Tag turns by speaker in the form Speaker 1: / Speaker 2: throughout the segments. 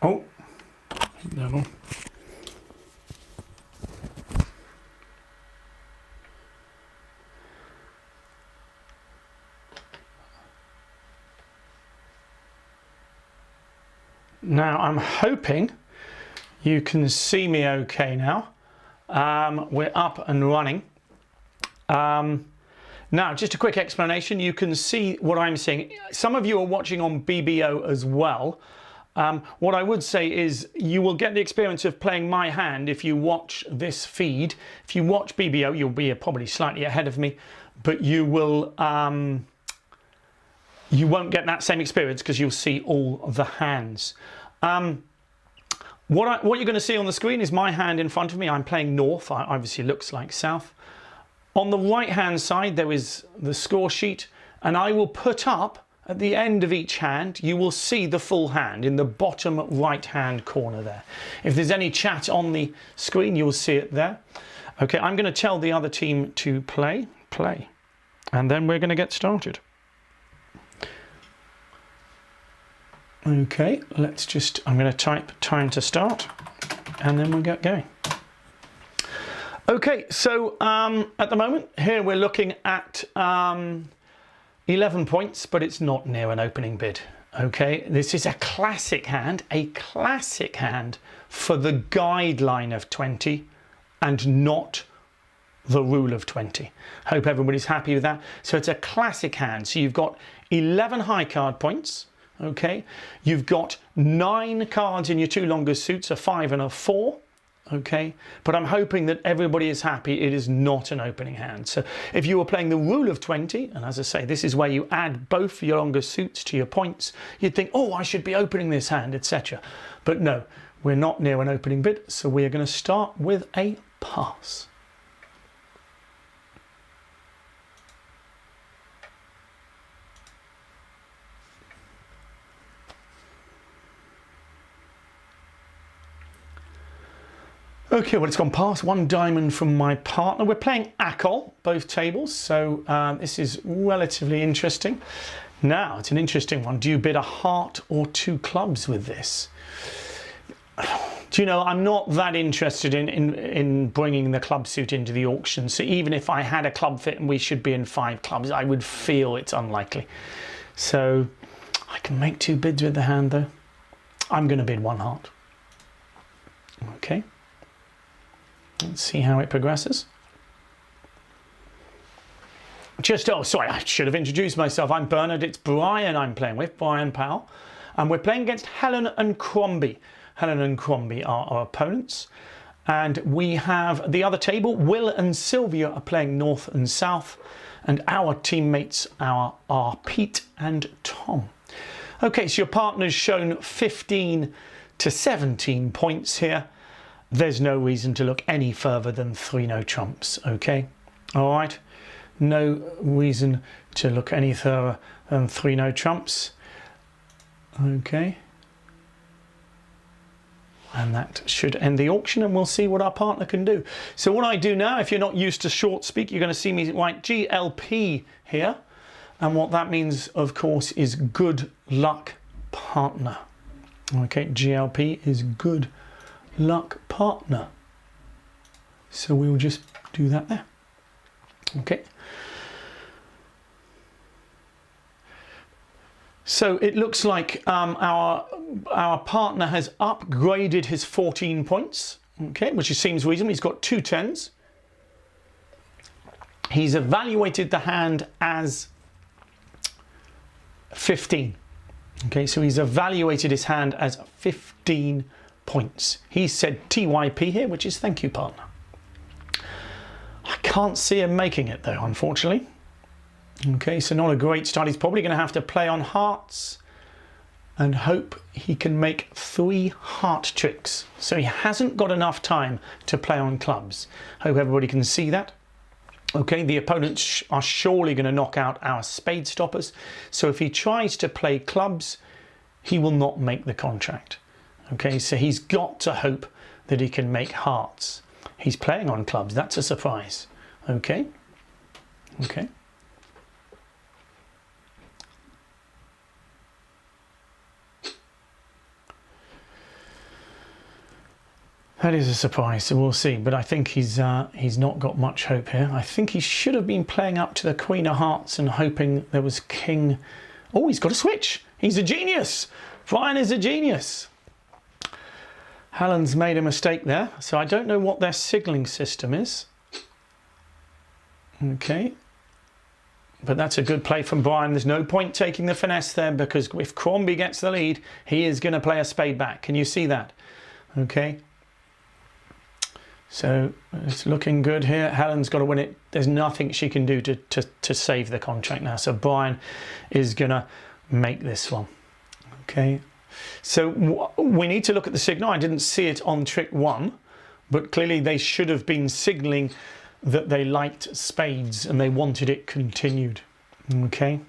Speaker 1: Oh, no. Now I'm hoping you can see me okay now. We're up and running. Now, just a quick explanation. You can see what I'm seeing. Some of you are watching on BBO as well. What I would say is you will get the experience of playing my hand if you watch this feed. If you watch BBO, you'll be probably slightly ahead of me, but you will you won't get that same experience because you'll see all of the hands. What you're going to see on the screen is my hand in front of me. I'm playing north. Obviously looks like south. On the right hand side there is the score sheet, and I will put up at the end of each hand, you will see the full hand in the bottom right hand corner there. If there's any chat on the screen, you'll see it there. Okay, I'm going to tell the other team to play, and then we're going to get started. Okay, I'm going to type time to start, and then we'll get going. Okay, so at the moment here we're looking at 11 points, but it's not near an opening bid. Okay, this is a classic hand for the guideline of 20 and not the rule of 20. Hope everybody's happy with that. So it's a classic hand. So you've got 11 high card points. Okay, you've got 9 cards in your 2 longest suits, a 5 and a 4. Okay, but I'm hoping that everybody is happy it is not an opening hand. So if you were playing the rule of 20, and as I say, this is where you add both your longest suits to your points, you'd think, oh, I should be opening this hand, etc. But no, we're not near an opening bid, so we're going to start with a pass. Okay, well, it's gone past 1 diamond from my partner. We're playing Akol, both tables, so this is relatively interesting. Now, it's an interesting one. Do you bid a heart or 2 clubs with this? Do you know, I'm not that interested in bringing the club suit into the auction. So even if I had a club fit and we should be in 5 clubs, I would feel it's unlikely. So I can make 2 bids with the hand, though. I'm going to bid 1 heart. Okay. Let's see how it progresses. Oh, sorry, I should have introduced myself. I'm Bernard, it's Brian I'm playing with, Brian Powell. And we're playing against Helen and Crombie. Helen and Crombie are our opponents. And we have the other table, Will and Sylvia are playing north and south. And our teammates are Pete and Tom. Okay, so your partner's shown 15 to 17 points here. There's no reason to look any further than 3 no trumps, okay? All right, no reason to look any further than 3 no trumps, okay? And that should end the auction, and we'll see what our partner can do. So what I do now, if you're not used to short speak, you're going to see me write GLP here, and what that means, of course, is good luck partner. Okay, GLP is good luck partner. So we will just do that there. Okay. So it looks like our partner has upgraded his 14 points. Okay, which seems reasonable. He's got 2 10s. He's evaluated the hand as 15. Okay, so he's evaluated his hand as 15 points. He said TYP here, which is thank you, partner. I can't see him making it though, unfortunately. Okay, so not a great start. He's probably going to have to play on hearts and hope he can make 3 heart tricks. So he hasn't got enough time to play on clubs. Hope everybody can see that. Okay, the opponents are surely going to knock out our spade stoppers. So if he tries to play clubs, he will not make the contract. Okay, so he's got to hope that he can make hearts. He's playing on clubs. That's a surprise. Okay. Okay. That is a surprise, so we'll see. But I think he's not got much hope here. I think he should have been playing up to the Queen of Hearts and hoping there was King. Oh, he's got a switch. He's a genius. Brian is a genius. Helen's made a mistake there, so I don't know what their signalling system is. Okay. But that's a good play from Brian. There's no point taking the finesse there, because if Crombie gets the lead, he is going to play a spade back. Can you see that? Okay. So it's looking good here. Helen's got to win it. There's nothing she can do to save the contract now. So Brian is going to make this one. Okay. So we need to look at the signal. I didn't see it on trick 1, but clearly they should have been signalling that they liked spades and they wanted it continued. Okay.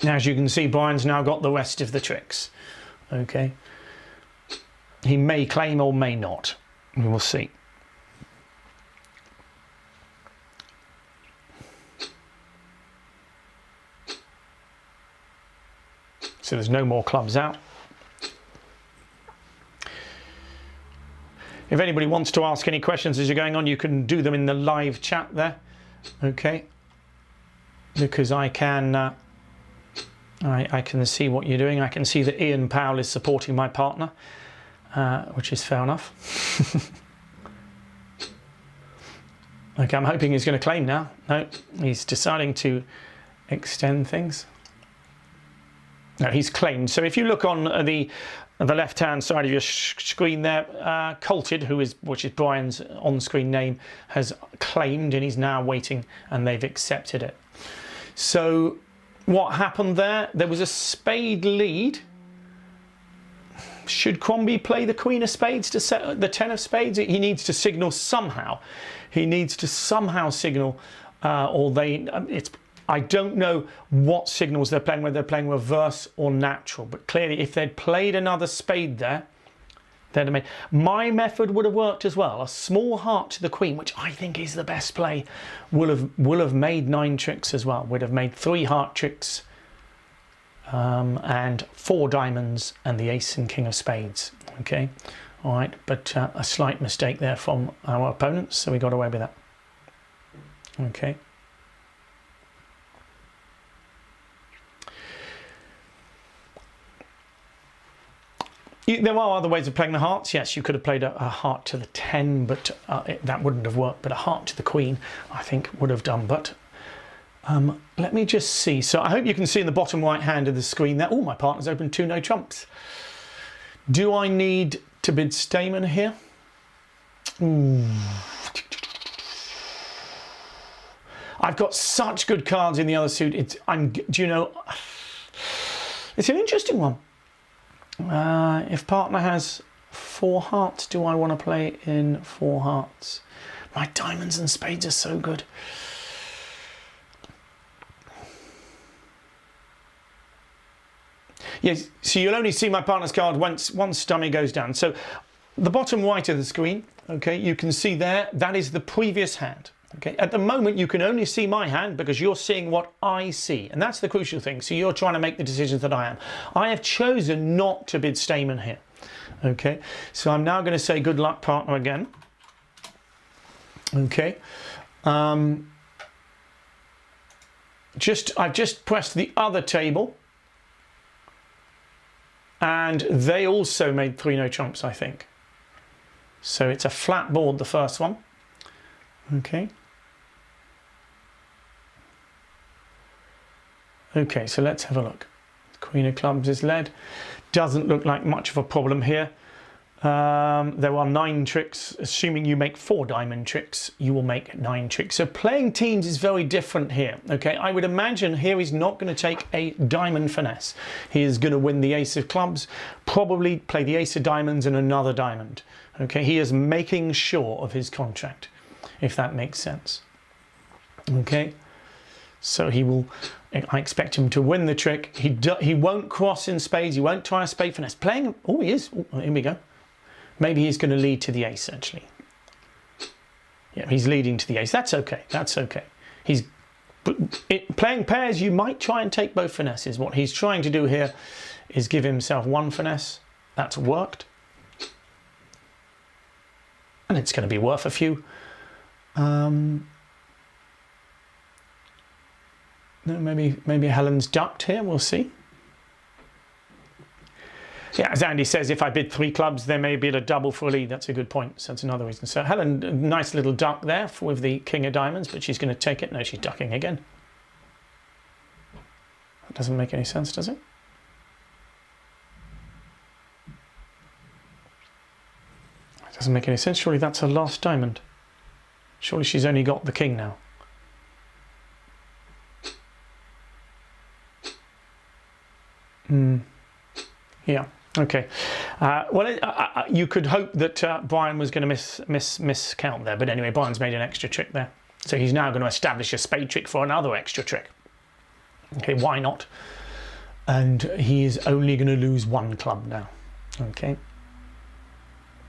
Speaker 1: Now, as you can see, Brian's now got the rest of the tricks. Okay. He may claim or may not. We will see. So there's no more clubs out. If anybody wants to ask any questions as you're going on, you can do them in the live chat there. Okay. Because I can see what you're doing. I can see that Ian Powell is supporting my partner, which is fair enough. Okay, I'm hoping he's going to claim now. No, he's deciding to extend things. No, he's claimed. So if you look on the left-hand side of your screen there, Colted, which is Brian's on-screen name, has claimed, and he's now waiting, and they've accepted it. So what happened there? There was a spade lead. Should Crombie play the Queen of Spades to set the 10 of Spades? He needs to signal somehow. He needs to somehow signal, I don't know what signals they're playing, whether they're playing reverse or natural. But clearly, if they'd played another spade there, they'd have made. My method would have worked as well. A small heart to the Queen, which I think is the best play, will have made 9 tricks as well. Would have made 3 heart tricks, and 4 diamonds, and the Ace and King of Spades. Okay, all right. But a slight mistake there from our opponents, so we got away with that. Okay. There are other ways of playing the hearts. Yes, you could have played a heart to the 10, but that wouldn't have worked. But a heart to the Queen, I think, would have done. But let me just see. So I hope you can see in the bottom right hand of the screen there. Oh, my partner's opened 2 no trumps. Do I need to bid Stayman here? Ooh. I've got such good cards in the other suit. It's an interesting one. If partner has 4 hearts, do I want to play in 4 hearts? My diamonds and spades are so good. Yes, so you'll only see my partner's card once dummy goes down. So the bottom right of the screen, okay, you can see there, that is the previous hand. Okay, at the moment you can only see my hand because you're seeing what I see, and that's the crucial thing. So you're trying to make the decisions that I am. I have chosen not to bid Stayman here. Okay, so I'm now going to say good luck, partner, again. Okay, I've just pressed the other table, and they also made 3 no trumps, I think. So it's a flat board, the first one. Okay. Okay, so let's have a look. Queen of Clubs is led. Doesn't look like much of a problem here. There are 9 tricks. Assuming you make 4 diamond tricks, you will make 9 tricks. So playing teams is very different here. Okay, I would imagine here he's not going to take a diamond finesse. He is going to win the Ace of Clubs, probably play the Ace of Diamonds and another diamond. Okay, he is making sure of his contract, if that makes sense. Okay, so he will. I expect him to win the trick. He won't cross in spades. He won't try a spade finesse. Playing. Oh, he is. Oh, here we go. Maybe he's going to lead to the ace, actually. Yeah, he's leading to the ace. That's okay. That's okay. He's playing pairs. You might try and take both finesses. What he's trying to do here is give himself one finesse. That's worked. And it's going to be worth a few. No, maybe Helen's ducked here. We'll see. Yeah, as Andy says, if I bid 3 clubs, there may be a double for a lead. That's a good point. So that's another reason. So Helen, a nice little duck there with the king of diamonds, but she's going to take it. No, she's ducking again. That doesn't make any sense, does it? It doesn't make any sense. Surely that's her last diamond. Surely she's only got the king now. Yeah. Okay. Well, you could hope that Brian was going to miscount there, but anyway, Brian's made an extra trick there, so he's now going to establish a spade trick for another extra trick. Okay, why not? And he is only going to lose 1 club now. Okay.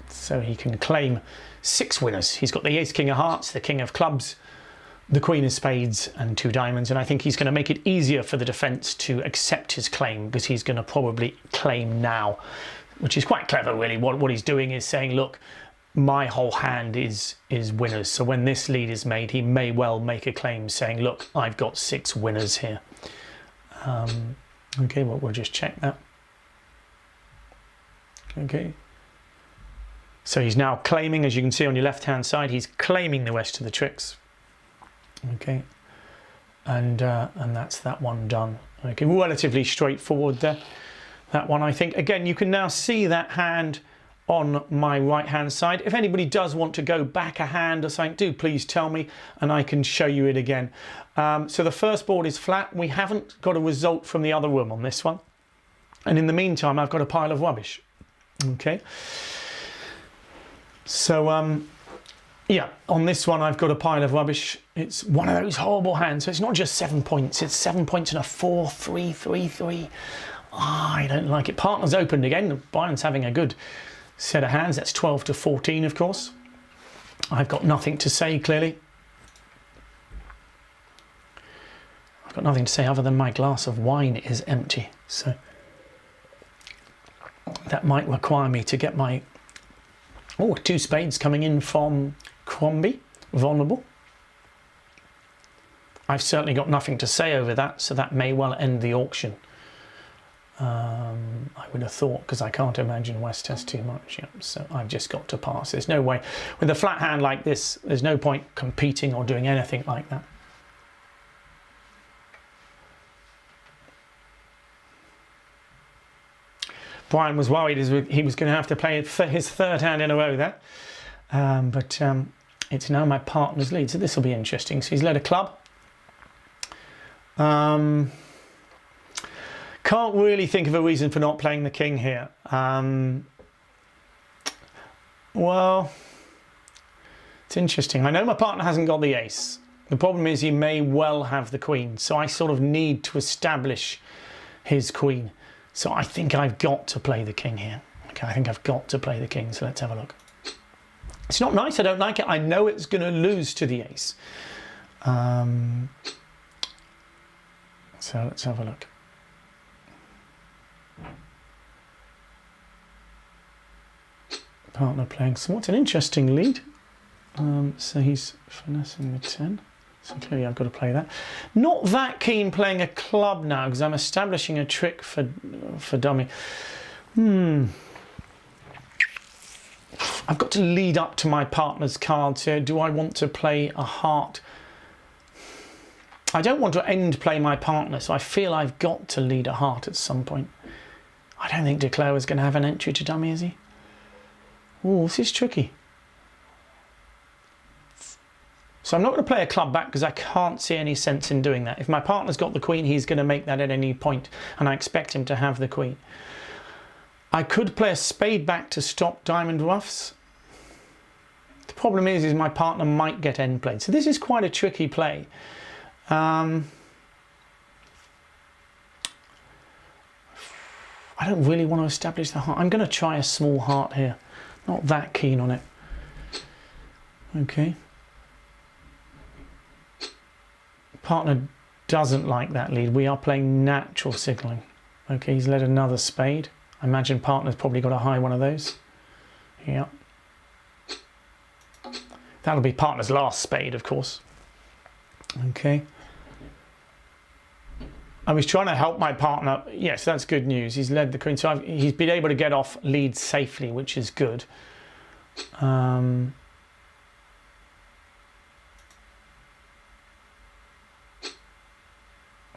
Speaker 1: So he can claim 6 winners. He's got the ace, king of hearts, the king of clubs, the queen of spades and 2 diamonds, and I think he's going to make it easier for the defence to accept his claim, because he's going to probably claim now, which is quite clever really. What he's doing is saying, look, my whole hand is winners, so when this lead is made, he may well make a claim saying, look, I've got 6 winners here. Okay, well, we'll just check that. Okay, so he's now claiming, as you can see on your left hand side, he's claiming the rest of the tricks. Okay, and that's that one done. Okay, relatively straightforward there, that one. I think again you can now see that hand on my right hand side. If anybody does want to go back a hand or something, do please tell me and I can show you it again. So the first board is flat. We haven't got a result from the other room on this one, and in the meantime I've got a pile of rubbish. Okay, so yeah, on this one I've got a pile of rubbish. It's one of those horrible hands. So it's not just 7 points, it's 7 points and a 4, 3, 3, 3. I don't like it. Partner's opened again. Brian's having a good set of hands. That's 12 to 14, of course. I've got nothing to say, clearly. I've got nothing to say other than my glass of wine is empty. So that might require me to get my... Oh, 2 spades coming in from Crombie, vulnerable. I've certainly got nothing to say over that, so that may well end the auction. I would have thought, because I can't imagine West has too much. Yep, so I've just got to pass. There's no way. With a flat hand like this, there's no point competing or doing anything like that. Brian was worried he was going to have to play his 3rd hand in a row there. But it's now my partner's lead, so this will be interesting. So he's led a club. Can't really think of a reason for not playing the king here. Well, it's interesting. I know my partner hasn't got the ace. The problem is he may well have the queen, so I sort of need to establish his queen. So I think I've got to play the king here. Okay, I think I've got to play the king, so let's have a look. It's not nice, I don't like it. I know it's going to lose to the ace. So let's have a look. Partner playing somewhat an interesting lead. So he's finessing the 10. So clearly I've got to play that. Not that keen playing a club now because I'm establishing a trick for dummy. I've got to lead up to my partner's cards here. Do I want to play a heart? I don't want to end play my partner, so I feel I've got to lead a heart at some point. I don't think Declare is going to have an entry to dummy, is he? Oh, this is tricky. So I'm not going to play a club back because I can't see any sense in doing that. If my partner's got the queen, he's going to make that at any point, and I expect him to have the queen. I could play a spade back to stop diamond ruffs. The problem is my partner might get end played. So this is quite a tricky play. I don't really want to establish the heart. I'm going to try a small heart here. Not that keen on it. Okay. Partner doesn't like that lead. We are playing natural signalling. Okay, he's led another spade. I imagine partner's probably got a high one of those. Yeah. That'll be partner's last spade, of course. Okay. I was trying to help my partner. Yes, that's good news. He's led the queen, so he's been able to get off lead safely, which is good.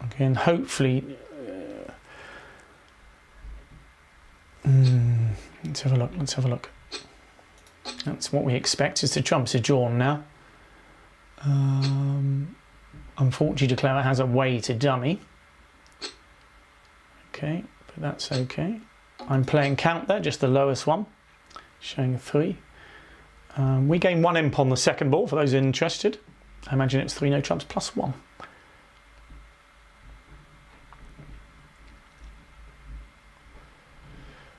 Speaker 1: Okay, and hopefully, let's have a look. Let's have a look. That's what we expect. Is the trumps are drawn now. Unfortunately, Declare has a way to dummy. Okay, but that's okay. I'm playing count there, just the lowest one, showing a 3. We gain 1 imp on the second ball for those interested. I imagine it's 3 no trumps plus 1.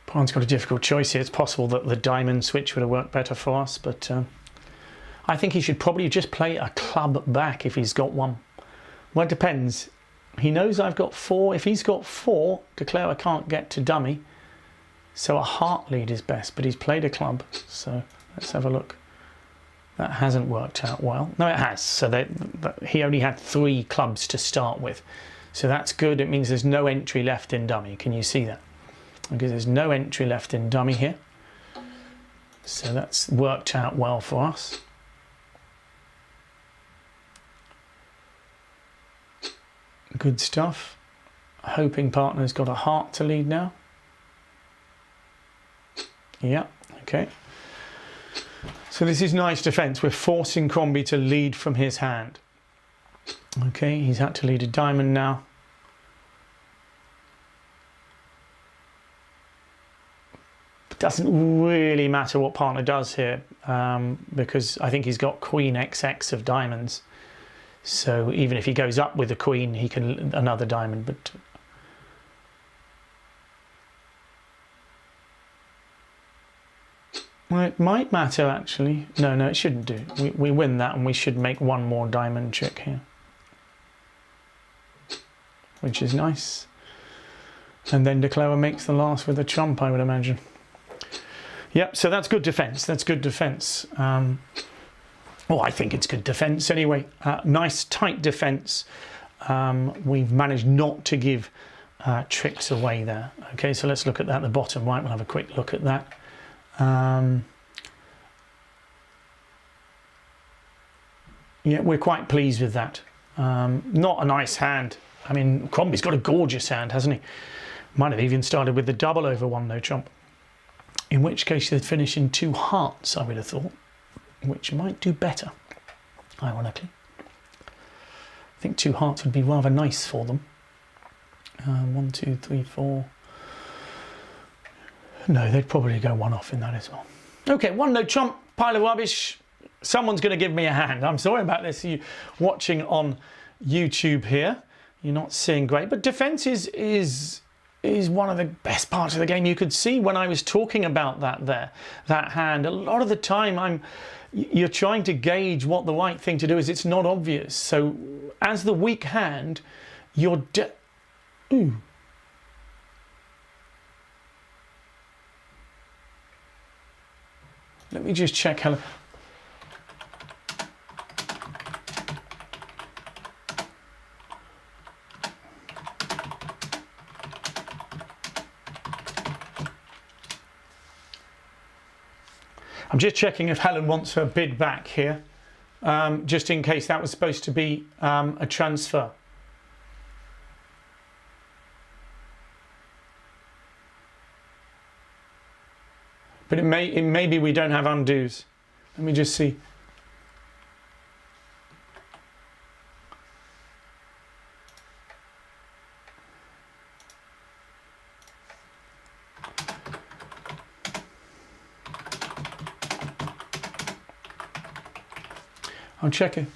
Speaker 1: Pawn's got a difficult choice here. It's possible that the diamond switch would have worked better for us, but I think he should probably just play a club back if he's got one. Well, it depends. He knows I've got 4. If he's got 4, Declare I can't get to dummy. So a heart lead is best, but he's played a club. So let's have a look. That hasn't worked out well. No, it has. So he only had 3 clubs to start with. So that's good. It means there's no entry left in dummy. Can you see that? Because there's no entry left in dummy here. So that's worked out well for us. Good stuff. Hoping partner's got a heart to lead now. Yeah, okay. So this is nice defence. We're forcing Crombie to lead from his hand. Okay, he's had to lead a diamond now. Doesn't really matter what partner does here, because I think he's got queen XX of diamonds. So even if he goes up with the queen, he can another diamond. But well, it might matter actually. No, it shouldn't do. We win that, and we should make 1 more diamond trick here, which is nice. And then Declare makes the last with a trump, I would imagine. Yep, so that's good defence. That's good defence. Well, I think it's good defence anyway. Nice tight defence. We've managed not to give tricks away there. Okay, so let's look at that at the bottom right. We'll have a quick look at that. Yeah, we're quite pleased with that. Not a nice hand. I mean, Crombie's got a gorgeous hand, hasn't he? Might have even started with the double over 1 no trump. In which case they'd finish in 2 hearts, I would have thought, which might do better, ironically. I think 2 hearts would be rather nice for them. 1, 2, 3, 4. No, they'd probably go 1 off in that as well. Okay, 1 no trump, pile of rubbish. Someone's going to give me a hand. I'm sorry about this. You watching on YouTube here, you're not seeing great, but defence is one of the best parts of the game. You could see when I was talking about that hand, a lot of the time you're trying to gauge what the right thing to do is. It's not obvious. So as the weak hand, you're Let me just check how. I'm just checking if Helen wants her bid back here, just in case that was supposed to be a transfer. But it may be we don't have undos. Let me just see. I'll check it.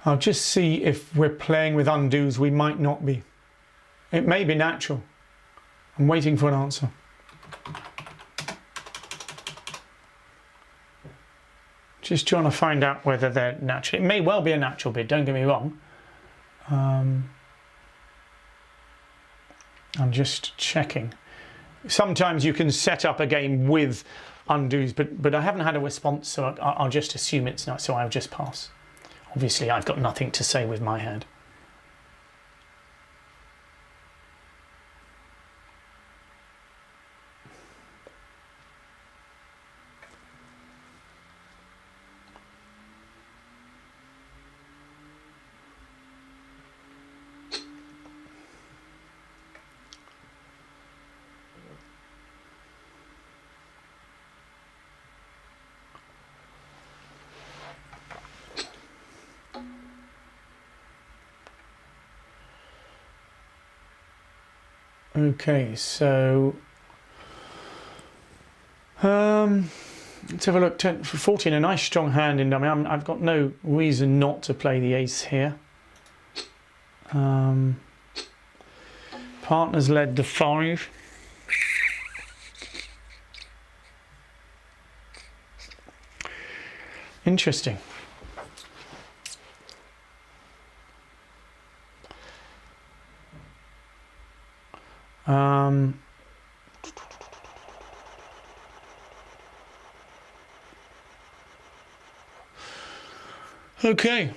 Speaker 1: I'll just see if we're playing with undos. We might not be. It may be natural. I'm waiting for an answer. Just trying to find out whether they're natural. It may well be a natural bid, don't get me wrong. I'm just checking. Sometimes you can set up a game with undos, but I haven't had a response, so I'll just assume it's not, so I'll just pass. Obviously, I've got nothing to say with my hand. Okay, so let's have a look. 10 for 14, a nice strong hand in dummy. I've got no reason not to play the ace here. Partners led the 5. Interesting. Okay,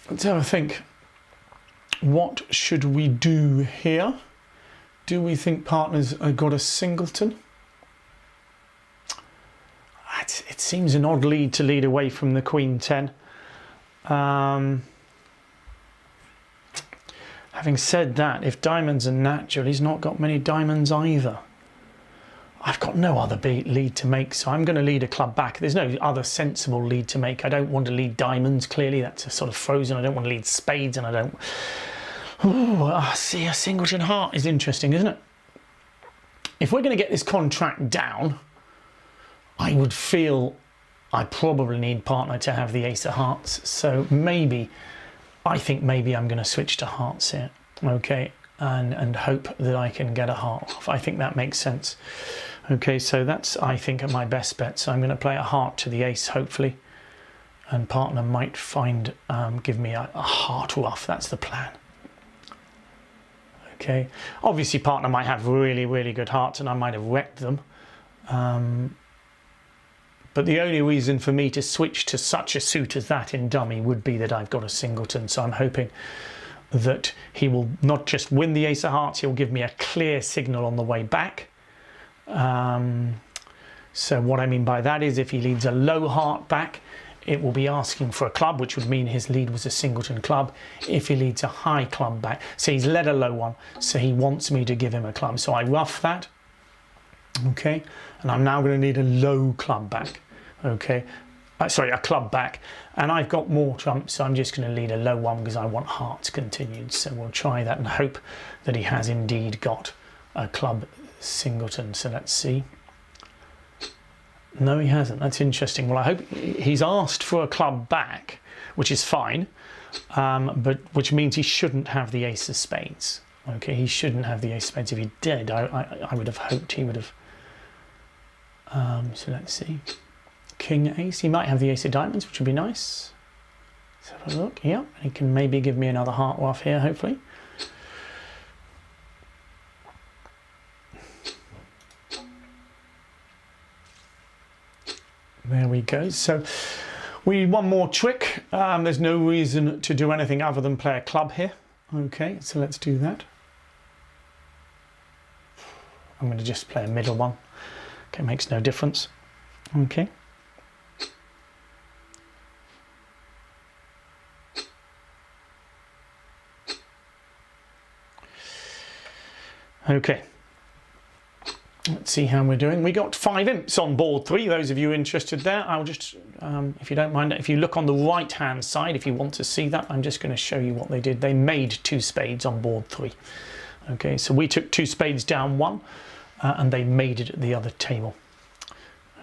Speaker 1: let's have a think. What should we do here? Do we think partners have got a singleton? It seems an odd lead to lead away from the Queen 10. Having said that, if diamonds are natural, he's not got many diamonds either. I've got no other lead to make, so I'm going to lead a club back. There's no other sensible lead to make. I don't want to lead diamonds, clearly. That's a sort of frozen. I don't want to lead spades, and I don't... Oh, see, a singleton heart is interesting, isn't it? If we're going to get this contract down, I would feel I probably need partner to have the ace of hearts. So maybe, I think maybe I'm going to switch to hearts here. Okay, and hope that I can get a heart off. I think that makes sense. Okay, so that's, I think, my best bet. So I'm going to play a heart to the ace, hopefully. And partner might find, give me a heart off. That's the plan. Okay, obviously partner might have really, really good hearts and I might have wrecked them. But the only reason for me to switch to such a suit as that in dummy would be that I've got a singleton. So I'm hoping that he will not just win the ace of hearts, he'll give me a clear signal on the way back. So what I mean by that is if he leads a low heart back, it will be asking for a club, which would mean his lead was a singleton club. If he leads a high club back, so he's led a low one, so he wants me to give him a club. So I rough that, okay, and I'm now going to need a low club back, okay, sorry, a club back, and I've got more trumps, so I'm just going to lead a low one because I want hearts continued. So we'll try that and hope that he has indeed got a club singleton. So let's see. No, he hasn't. That's interesting. Well, I hope he's asked for a club back, which is fine, but which means he shouldn't have the ace of spades. Okay, he shouldn't have the ace of spades. If he did, I would have hoped he would have. So let's see. King ace. He might have the ace of diamonds, which would be nice. Let's have a look. Yeah, he can maybe give me another heart off here, hopefully. There we go. So we need one more trick. There's no reason to do anything other than play a club here. Okay, so let's do that. I'm going to just play a middle one. Okay, makes no difference. Okay. Okay. Let's see how we're doing. We got 5 imps on board 3. Those of you interested there, I'll just, if you don't mind, if you look on the right hand side, if you want to see that, I'm just going to show you what they did. They made 2 spades on board 3. Okay, so we took 2 spades down 1, and they made it at the other table.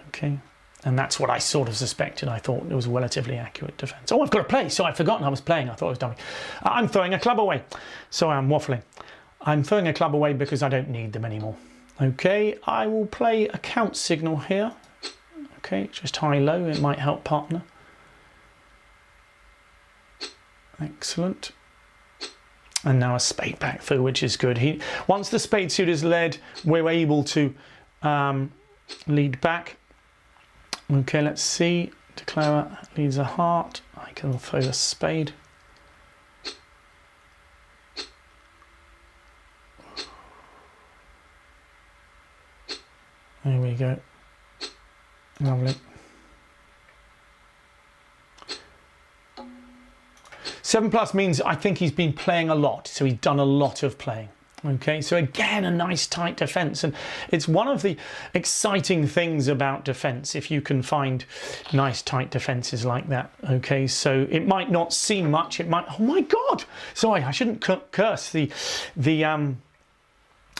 Speaker 1: Okay, and that's what I sort of suspected. I thought it was a relatively accurate defense. Oh, I've got to play, so I'd forgotten I was playing. I thought I was dummy. I'm throwing a club away. So I'm waffling. I'm throwing a club away because I don't need them anymore. Okay, I will play a count signal here. Okay, just high-low, it might help partner. Excellent. And now a spade back through, which is good. Once the spade suit is led, we're able to lead back. Okay, let's see. Declarer leads a heart. I can throw the spade. There we go. Lovely. 7+ means I think he's been playing a lot, so he's done a lot of playing. Okay, so again, a nice tight defence, and it's one of the exciting things about defence if you can find nice tight defences like that. Okay, so it might not seem much, it might. Oh my God! Sorry, I shouldn't curse the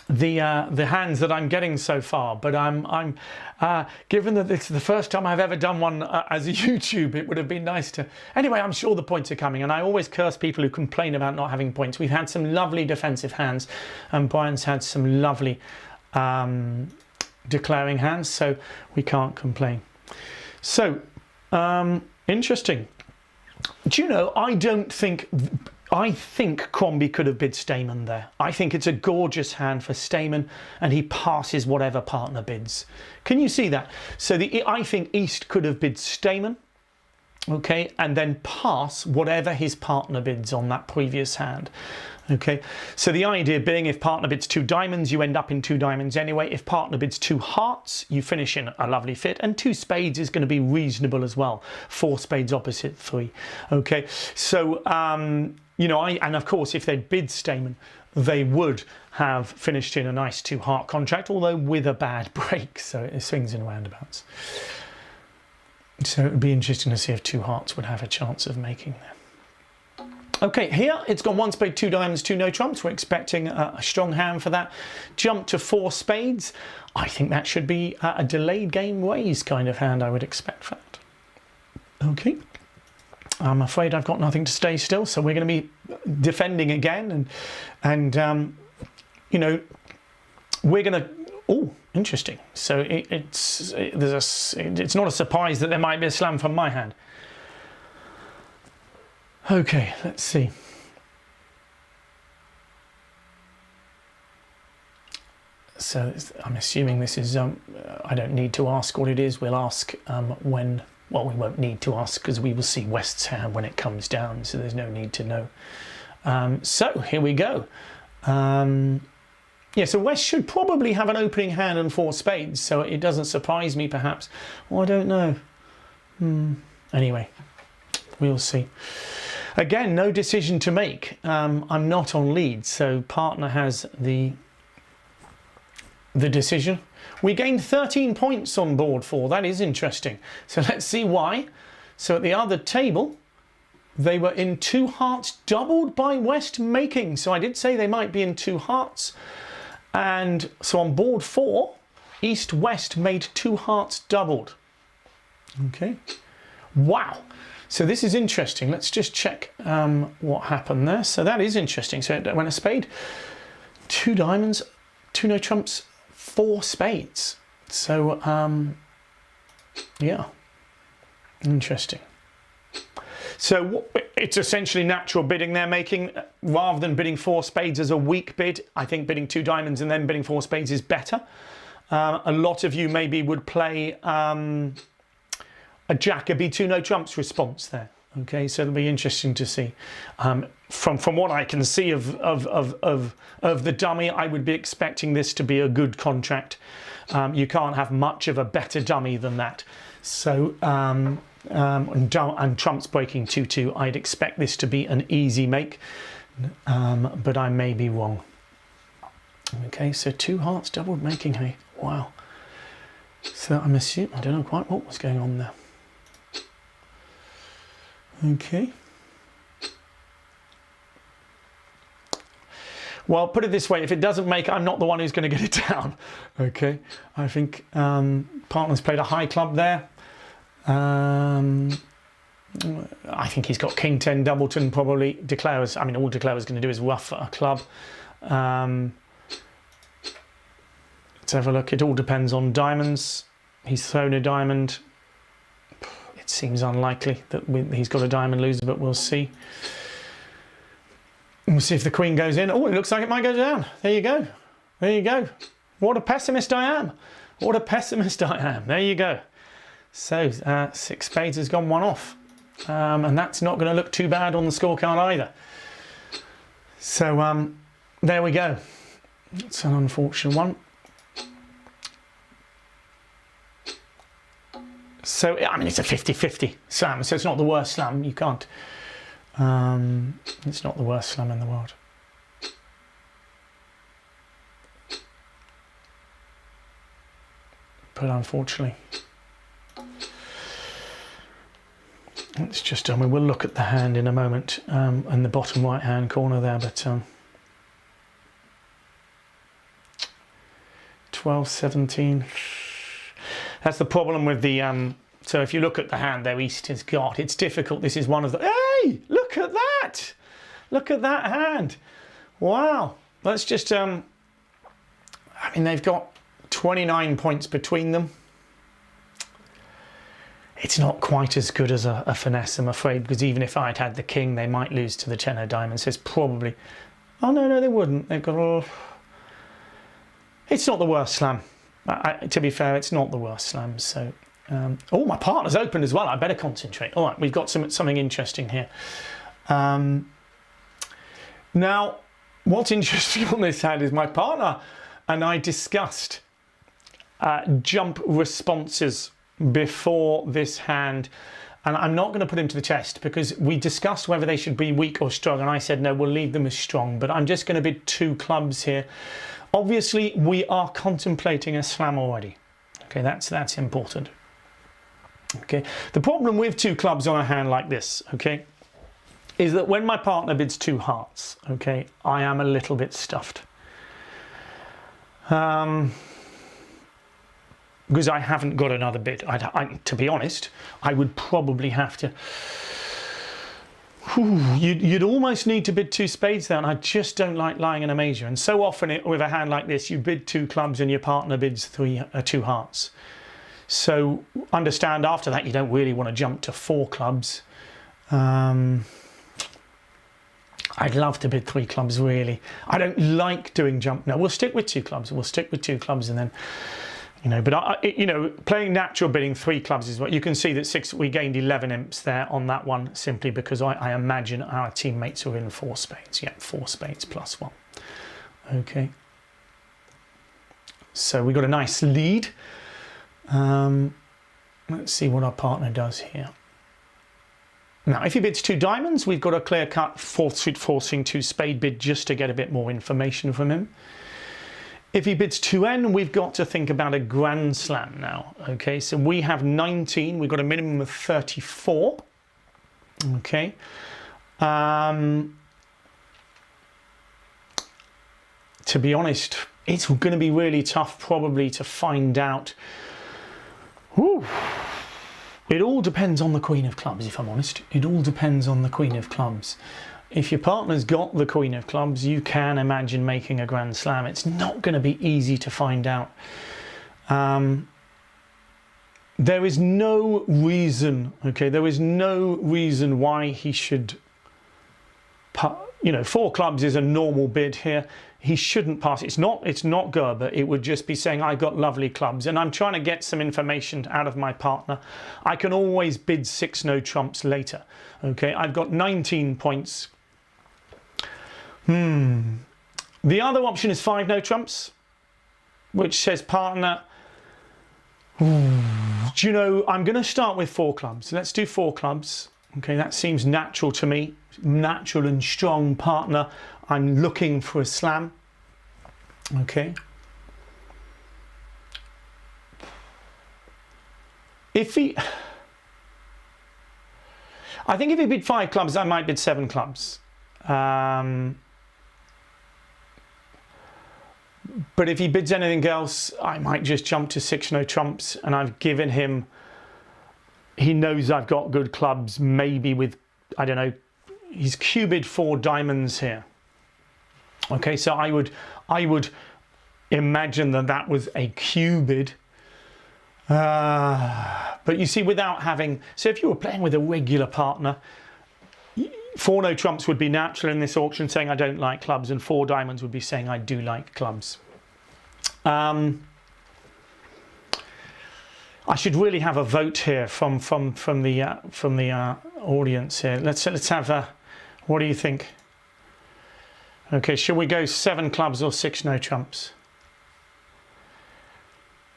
Speaker 1: hands that I'm getting so far, but I'm given that it's the first time I've ever done one as a YouTube, it would have been nice to. Anyway, I'm sure the points are coming, and I always curse people who complain about not having points. We've had some lovely defensive hands, and Brian's had some lovely declaring hands, so we can't complain. So interesting. Do you know, I think Crombie could have bid Stayman there. I think it's a gorgeous hand for Stayman, and he passes whatever partner bids. Can you see that? So I think East could have bid Stayman, okay, and then pass whatever his partner bids on that previous hand. Okay, so the idea being, if partner bids 2 diamonds, you end up in 2 diamonds anyway. If partner bids 2 hearts, you finish in a lovely fit, and 2 spades is going to be reasonable as well. 4 spades opposite 3. Okay, so you know, and of course, if they'd bid Stayman, they would have finished in a nice 2 heart contract, although with a bad break, so it swings and roundabouts. So it would be interesting to see if 2 hearts would have a chance of making that. Okay, here it's got 1 spade, 2 diamonds, 2 no trumps. We're expecting a strong hand for that. Jump to 4 spades. I think that should be a delayed game raise kind of hand, I would expect for that. Okay. I'm afraid I've got nothing to stay still, so we're going to be defending again, and you know, we're going to. Oh, interesting. So it's not a surprise that there might be a slam from my hand. Okay, let's see. So I'm assuming this is. I don't need to ask what it is. We'll ask when. Well, we won't need to ask because we will see West's hand when it comes down, so there's no need to know. So here we go. Yeah, so West should probably have an opening hand and 4 spades, so it doesn't surprise me perhaps. Well, I don't know. Anyway, we'll see. Again, no decision to make. I'm not on lead, so partner has the decision. We gained 13 points on board 4. That is interesting. So let's see why. So at the other table, they were in 2 hearts, doubled by West making. So I did say they might be in 2 hearts. And so on board 4, East-West made 2 hearts doubled. Okay. Wow. So this is interesting. Let's just check what happened there. So that is interesting. So it went a spade, 2 diamonds, 2 no trumps, 4 spades. So yeah, interesting. So it's essentially natural bidding they're making. Rather than bidding 4 spades as a weak bid, I think bidding 2 diamonds and then bidding 4 spades is better. A lot of you maybe would play a Jacoby 2 no trumps response there. Okay, so it'll be interesting to see. From what I can see of the dummy, I would be expecting this to be a good contract. You can't have much of a better dummy than that. So and trumps breaking 2-2, I'd expect this to be an easy make, but I may be wrong. Okay, so 2 hearts doubled making, hey, wow. So I'm assuming, I don't know quite what was going on there. Okay. Well, put it this way, if it doesn't make, I'm not the one who's going to get it down. Okay, I think partner's played a high club there. I think he's got King 10 Doubleton, probably declares. I mean, all declares going to do is rough a club. Let's have a look. It all depends on diamonds. He's thrown a diamond. it seems unlikely that he's got a diamond loser, but we'll see. We'll see if the queen goes in. Oh, it looks like it might go down. There you go. There you go. What a pessimist I am. What a pessimist I am. There you go. So 6 spades has gone 1 off. And that's not going to look too bad on the scorecard either. So there we go. It's an unfortunate one. So, I mean, it's a 50-50 slam, so it's not the worst slam. You can't... it's not the worst slam in the world. But unfortunately... It's just, I mean, we'll look at the hand in a moment, in the bottom right-hand corner there, but... 12, 17... That's the problem with the, so if you look at the hand there East has got, it's difficult. This is one of the, hey, look at that. Look at that hand. Wow. Let's just, I mean, they've got 29 points between them. It's not quite as good as a finesse, I'm afraid, because even if I'd had the king, they might lose to the 10 of diamonds. So it's probably, oh, no, they wouldn't. They've got, oh, it's not the worst slam. To be fair, it's not the worst slam. So, oh, my partner's opened as well. I better concentrate. All right, we've got something interesting here. Now, what's interesting on this hand is my partner and I discussed jump responses before this hand. And I'm not going to put him to the test because we discussed whether they should be weak or strong. And I said, no, we'll leave them as strong. But I'm just going to bid 2 clubs here. Obviously, we are contemplating a slam already. Okay, that's important. Okay, the problem with 2 clubs on a hand like this, okay, is that when my partner bids 2 hearts, okay, I am a little bit stuffed. Because I haven't got another bid. To be honest, I would probably have to... You'd almost need to bid 2 spades there, and I just don't like lying in a major. And so often with a hand like this, you bid 2 clubs and your partner bids 2 hearts. So understand after that you don't really want to jump to 4 clubs. I'd love to bid 3 clubs, really. I don't like doing jump. No, we'll stick with 2 clubs. We'll stick with 2 clubs and then... You know, but playing natural bidding 3 clubs is what you can see that we gained 11 imps there on that one simply because I imagine our teammates are in 4 spades. Yeah, 4 spades plus 1. Okay. So we got a nice lead. Let's see what our partner does here. Now, if he bids 2 diamonds, we've got a clear cut forcing 2 spade bid just to get a bit more information from him. If he bids 2N, we've got to think about a grand slam now. Okay, so we have 19. We've got a minimum of 34. Okay. To be honest, it's going to be really tough probably to find out. Whew. It all depends on the Queen of Clubs, if I'm honest. It all depends on the Queen of Clubs. If your partner's got the Queen of Clubs, you can imagine making a grand slam. It's not going to be easy to find out. There is no reason, okay, there is no reason why he should, 4 clubs is a normal bid here. He shouldn't pass. It's not Gerber. It would just be saying, I got lovely clubs. And I'm trying to get some information out of my partner. I can always bid 6 no trumps later. Okay, I've got 19 points. The other option is 5 no trumps, which says partner, do you know, I'm going to start with 4 clubs. Let's do 4 clubs. Okay, that seems natural to me. Natural and strong partner. I'm looking for a slam. Okay. I think if he bid 5 clubs, I might bid 7 clubs. But if he bids anything else, I might just jump to 6 no trumps, and I've given him, he knows I've got good clubs, maybe with, I don't know, he's Q-bid 4 diamonds here. Okay, so I would imagine that was a Q-bid. But you see, without having, so if you were playing with a regular partner, 4 no trumps would be natural in this auction, saying I don't like clubs, and 4 diamonds would be saying I do like clubs. I should really have a vote here from the audience here. Let's have a. What do you think? Okay, shall we go 7 clubs or 6 no trumps?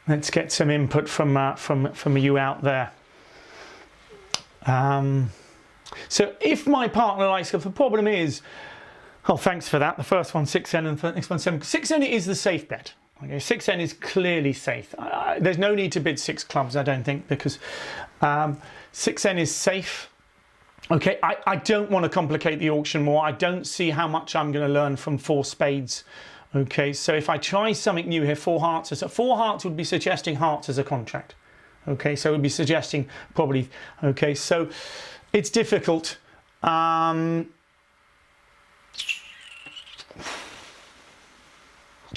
Speaker 1: Let's get some input from you out there. So if my partner likes it, the problem is, oh, thanks for that. The first one 6N and the next one 7. 6N is the safe bet. Okay, 6N is clearly safe. There's no need to bid 6 clubs, I don't think, because 6N is safe. Okay, I don't want to complicate the auction more. I don't see how much I'm going to learn from 4 spades. Okay, so if I try something new here, 4 hearts, 4 hearts would be suggesting hearts as a contract. Okay, so it would be suggesting probably, okay, so it's difficult. Do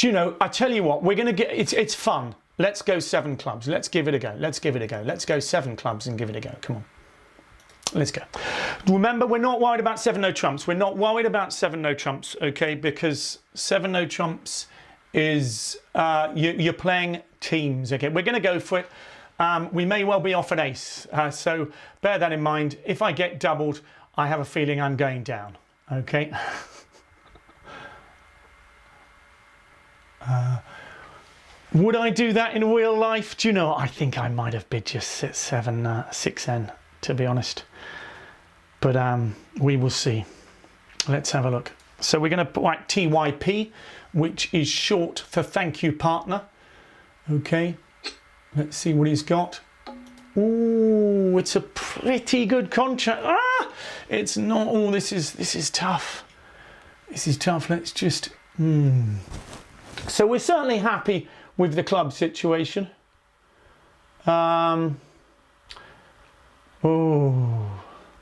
Speaker 1: you know, I tell you what, we're going to get, it's fun. Let's go 7 clubs. Let's give it a go. Let's give it a go. Let's go 7 clubs and give it a go. Come on. Let's go. Remember, we're not worried about 7 no trumps. We're not worried about 7 no trumps, okay? Because 7 no trumps is, you're playing teams, okay? We're going to go for it. We may well be off an ace. So bear that in mind. If I get doubled, I have a feeling I'm going down, okay? Would I do that in real life? Do you know, I think I might have bid just 6N, to be honest. But we will see. Let's have a look. So we're going to put like TYP, which is short for thank you, partner. Okay, let's see what he's got. Ooh, it's a pretty good contract. Ah, it's not. Oh, this is tough. This is tough. Let's just. So we're certainly happy with the club situation.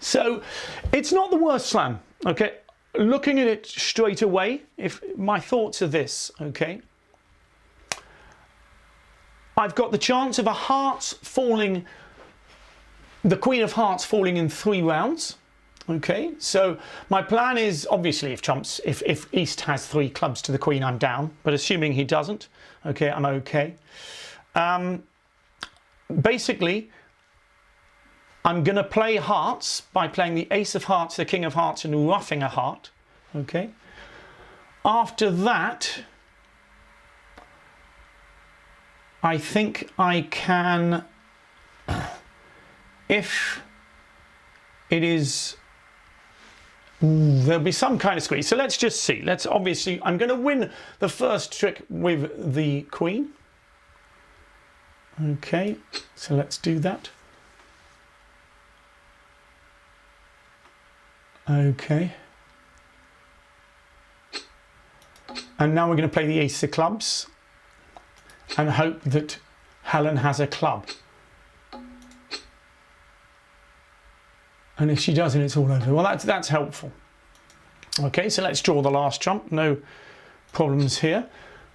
Speaker 1: So it's not the worst slam, okay? Looking at it straight away, if my thoughts are this, okay? I've got the chance of a hearts falling, the Queen of Hearts falling in 3 rounds, okay? So my plan is, obviously, if East has 3 clubs to the Queen, I'm down, but assuming he doesn't, okay, I'm okay. Basically, I'm going to play hearts by playing the Ace of Hearts, the King of Hearts, and roughing a heart. Okay. After that, I think I can, if it is, there'll be some kind of squeeze. So let's just see. Let's obviously, I'm going to win the first trick with the Queen. Okay, so let's do that. Okay. And now we're going to play the Ace of Clubs and hope that Helen has a club. And if she doesn't, it's all over. Well, that's helpful. Okay, so let's draw the last trump. No problems here.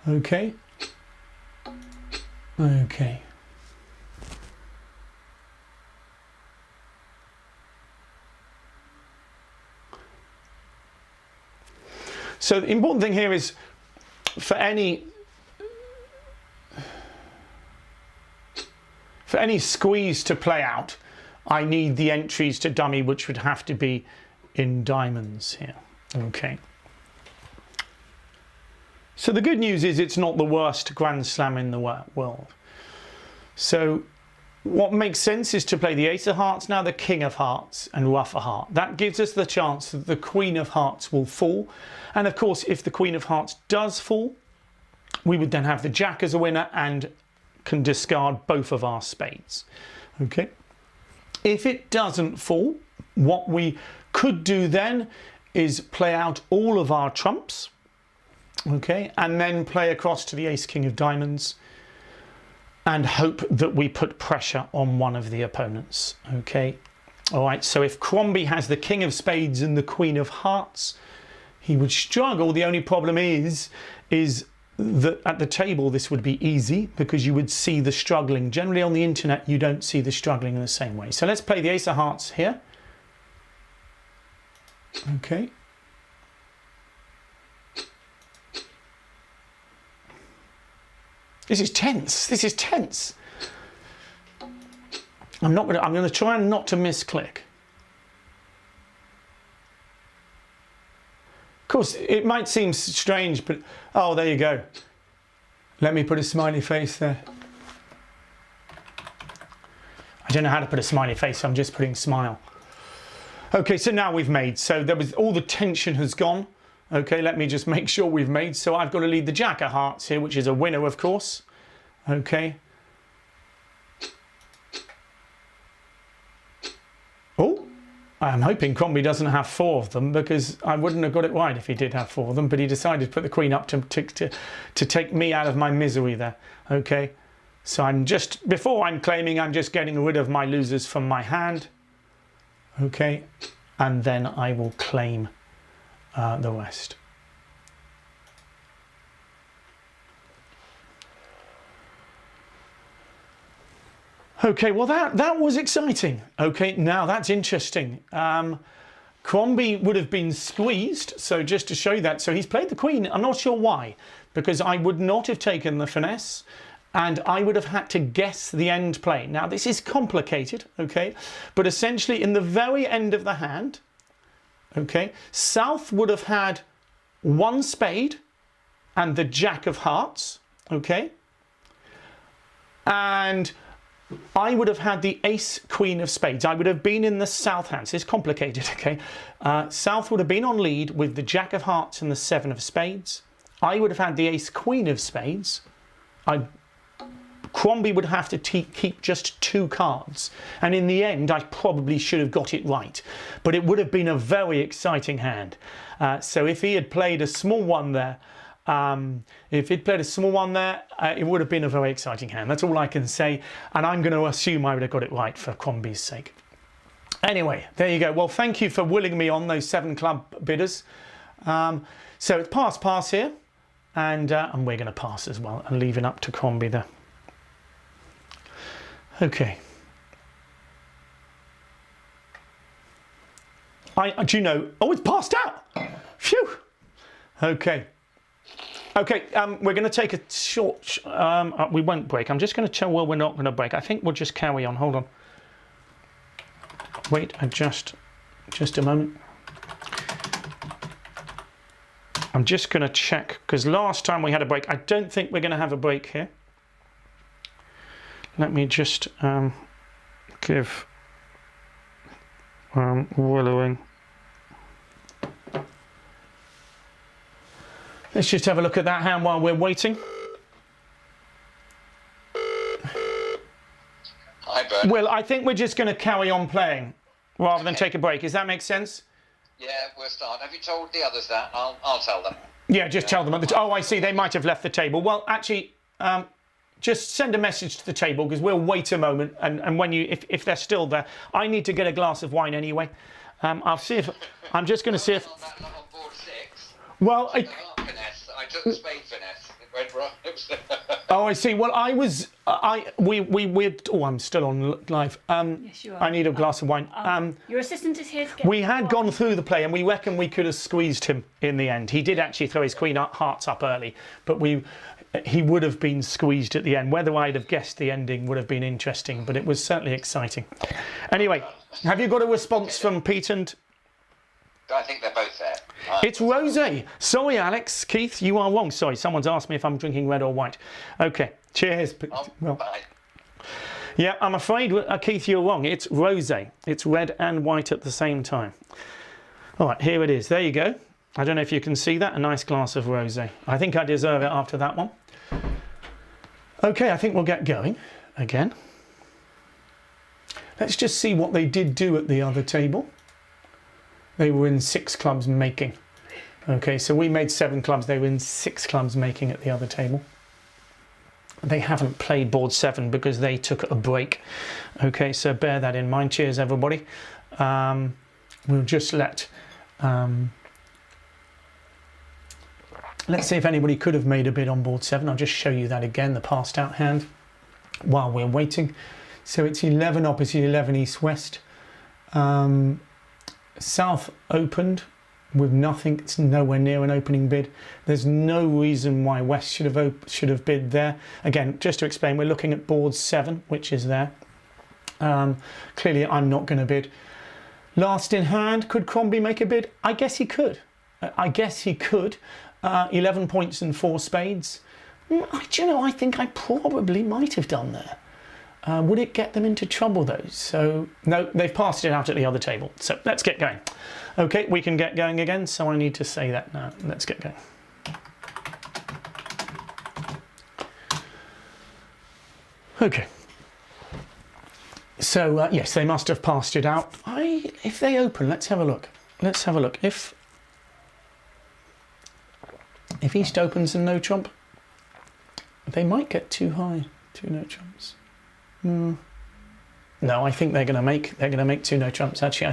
Speaker 1: Okay. Okay. So the important thing here is for any squeeze to play out, I need the entries to dummy, which would have to be in diamonds here. Okay. So the good news is it's not the worst Grand Slam in the world. So what makes sense is to play the Ace of Hearts, now the King of Hearts, and rough a heart. That gives us the chance that the Queen of Hearts will fall. And of course, if the Queen of Hearts does fall, we would then have the Jack as a winner and can discard both of our spades. Okay. If it doesn't fall, what we could do then is play out all of our trumps. Okay. And then play across to the Ace King of Diamonds and hope that we put pressure on one of the opponents. Okay. All right. So if Crombie has the King of Spades and the Queen of Hearts, he would struggle. The only problem is that at the table this would be easy because you would see the struggling. Generally on the internet you don't see the struggling in the same way. So let's play the ace of hearts here. Okay. This is tense. This is tense. I'm going to try and not to misclick. Of course, it might seem strange, but oh, there you go. Let me put a smiley face there. I don't know how to put a smiley face, so I'm just putting smile. Okay, so now we've made. So there was all the tension has gone. Okay, let me just make sure we've made. So I've got to lead the jack of hearts here, which is a winner, of course. Okay. Oh, I'm hoping Crombie doesn't have 4 of them because I wouldn't have got it right if he did have 4 of them, but he decided to put the queen up to take me out of my misery there. Okay, so I'm just, before I'm claiming, I'm just getting rid of my losers from my hand. Okay, and then I will claim the rest. Okay, well that was exciting. Okay, now that's interesting. Crombie would have been squeezed, so just to show you that. So he's played the queen. I'm not sure why, because I would not have taken the finesse and I would have had to guess the end play. Now this is complicated, okay, but essentially in the very end of the hand, okay, South would have had 1 spade and the jack of hearts, okay, and I would have had the ace queen of spades. I would have been in the South hand. So it's complicated, okay. South would have been on lead with the jack of hearts and the 7 of spades. I would have had the ace queen of spades. Crombie would have to keep just 2 cards. And in the end, I probably should have got it right. But it would have been a very exciting hand. So if he had played a small one there, it would have been a very exciting hand. That's all I can say. And I'm going to assume I would have got it right for Crombie's sake. Anyway, there you go. Well, thank you for willing me on those 7 club bidders. So it's pass here. And we're going to pass as well and leave it up to Crombie there. Okay. Do you know? Oh, it's passed out. Phew. Okay. Okay. We're going to take a short. We won't break. I'm just going to tell. Well, we're not going to break. I think we'll just carry on. Hold on. Wait. Just a moment. I'm just going to check because last time we had a break. I don't think we're going to have a break here. Let me just give willowing. Let's just have a look at that hand while we're waiting.
Speaker 2: Hi, Bert.
Speaker 1: Well, I think we're just going to carry on playing rather than take a break. Does that make sense?
Speaker 2: Yeah, we'll start. Have you told the others that? I'll tell them.
Speaker 1: Yeah, just tell them. Oh, I see. They might have left the table. Well, actually, just send a message to the table because we'll wait a moment. And when if they're still there, I need to get a glass of wine anyway. I'll see if I'm just going to see if.
Speaker 2: On board 6.
Speaker 1: Well,
Speaker 2: I took the spade finesse. It went right.
Speaker 1: Oh, I see. Well, oh, I'm still on live.
Speaker 3: Yes, you are.
Speaker 1: I need a glass of wine.
Speaker 3: Your assistant is here to get.
Speaker 1: We had gone through the play, and we reckon we could have squeezed him in the end. He did actually throw his queen hearts up early, but he would have been squeezed at the end. Whether I'd have guessed the ending would have been interesting, but it was certainly exciting. Anyway, have you got a response from Pete and?
Speaker 2: I think they're both there.
Speaker 1: It's rosé. Sorry, Alex. Keith, you are wrong. Sorry, someone's asked me if I'm drinking red or white. Okay, cheers. Well,
Speaker 2: Bye.
Speaker 1: yeah, I'm afraid, Keith, you're wrong. It's rosé. It's red and white at the same time. All right, here it is. There you go. I don't know if you can see that. A nice glass of rosé. I think I deserve it after that one. Okay, I think we'll get going again. Let's just see what they did do at the other table. They were in 6 clubs making. Okay, so we made 7 clubs. They were in 6 clubs making at the other table. They haven't played board 7 because they took a break. Okay, so bear that in mind. Cheers, everybody. We'll just let Let's see if anybody could have made a bid on board 7. I'll just show you that again, the passed out hand, while we're waiting. So it's 11 opposite 11 east-west. South opened with nothing. It's nowhere near an opening bid. There's no reason why West should have bid there. Again, just to explain, we're looking at board 7, which is there. Clearly, I'm not going to bid. Last in hand, could Crombie make a bid? I guess he could. 11 points and 4 spades. Do you know, I think I probably might have done there. Would it get them into trouble though? So, no, they've passed it out at the other table. So let's get going. Okay, we can get going again, so I need to say that now. Let's get going. Okay. So, yes, they must have passed it out. If they open, let's have a look. Let's have a look. If East opens and no trump, they might get too high. 2 no trumps. No, I think they're going to make 2 no trumps. Actually, I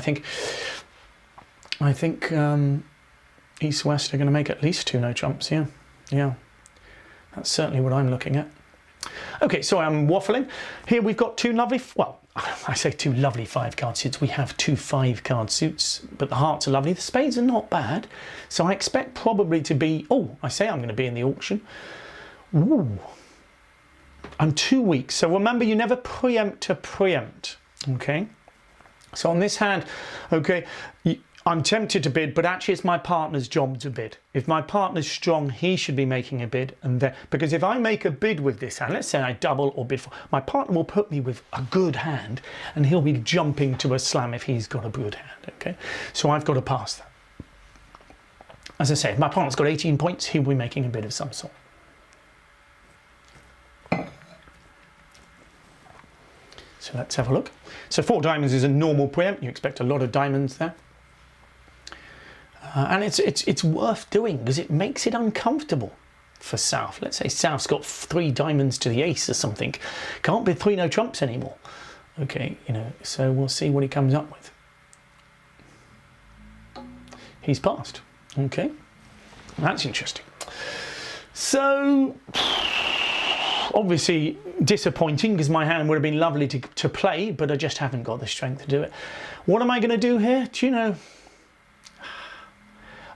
Speaker 1: think East West are going to make at least 2 no trumps. Yeah, that's certainly what I'm looking at. Okay, so I'm waffling. Here we've got 2 lovely, well, I say 2 lovely 5-card suits. We have 2 5-card suits, but the hearts are lovely. The spades are not bad. So I expect probably to be, I say I'm going to be in the auction. Ooh. I'm 2 weeks. So remember, you never preempt to preempt. Okay. So on this hand, okay, I'm tempted to bid, but actually it's my partner's job to bid. If my partner's strong, he should be making a bid, because if I make a bid with this hand, let's say I double or bid for, my partner will put me with a good hand, and he'll be jumping to a slam if he's got a good hand. Okay, so I've got to pass that. As I say, if my partner's got 18 points, he'll be making a bid of some sort. So let's have a look. So 4 diamonds is a normal preempt. You expect a lot of diamonds there. And it's worth doing because it makes it uncomfortable for South. Let's say South's got 3 diamonds to the ace or something. Can't be 3 no trumps anymore. Okay, so we'll see what he comes up with. He's passed. Okay, that's interesting. So, obviously disappointing because my hand would have been lovely to play, but I just haven't got the strength to do it. What am I going to do here? Do you know?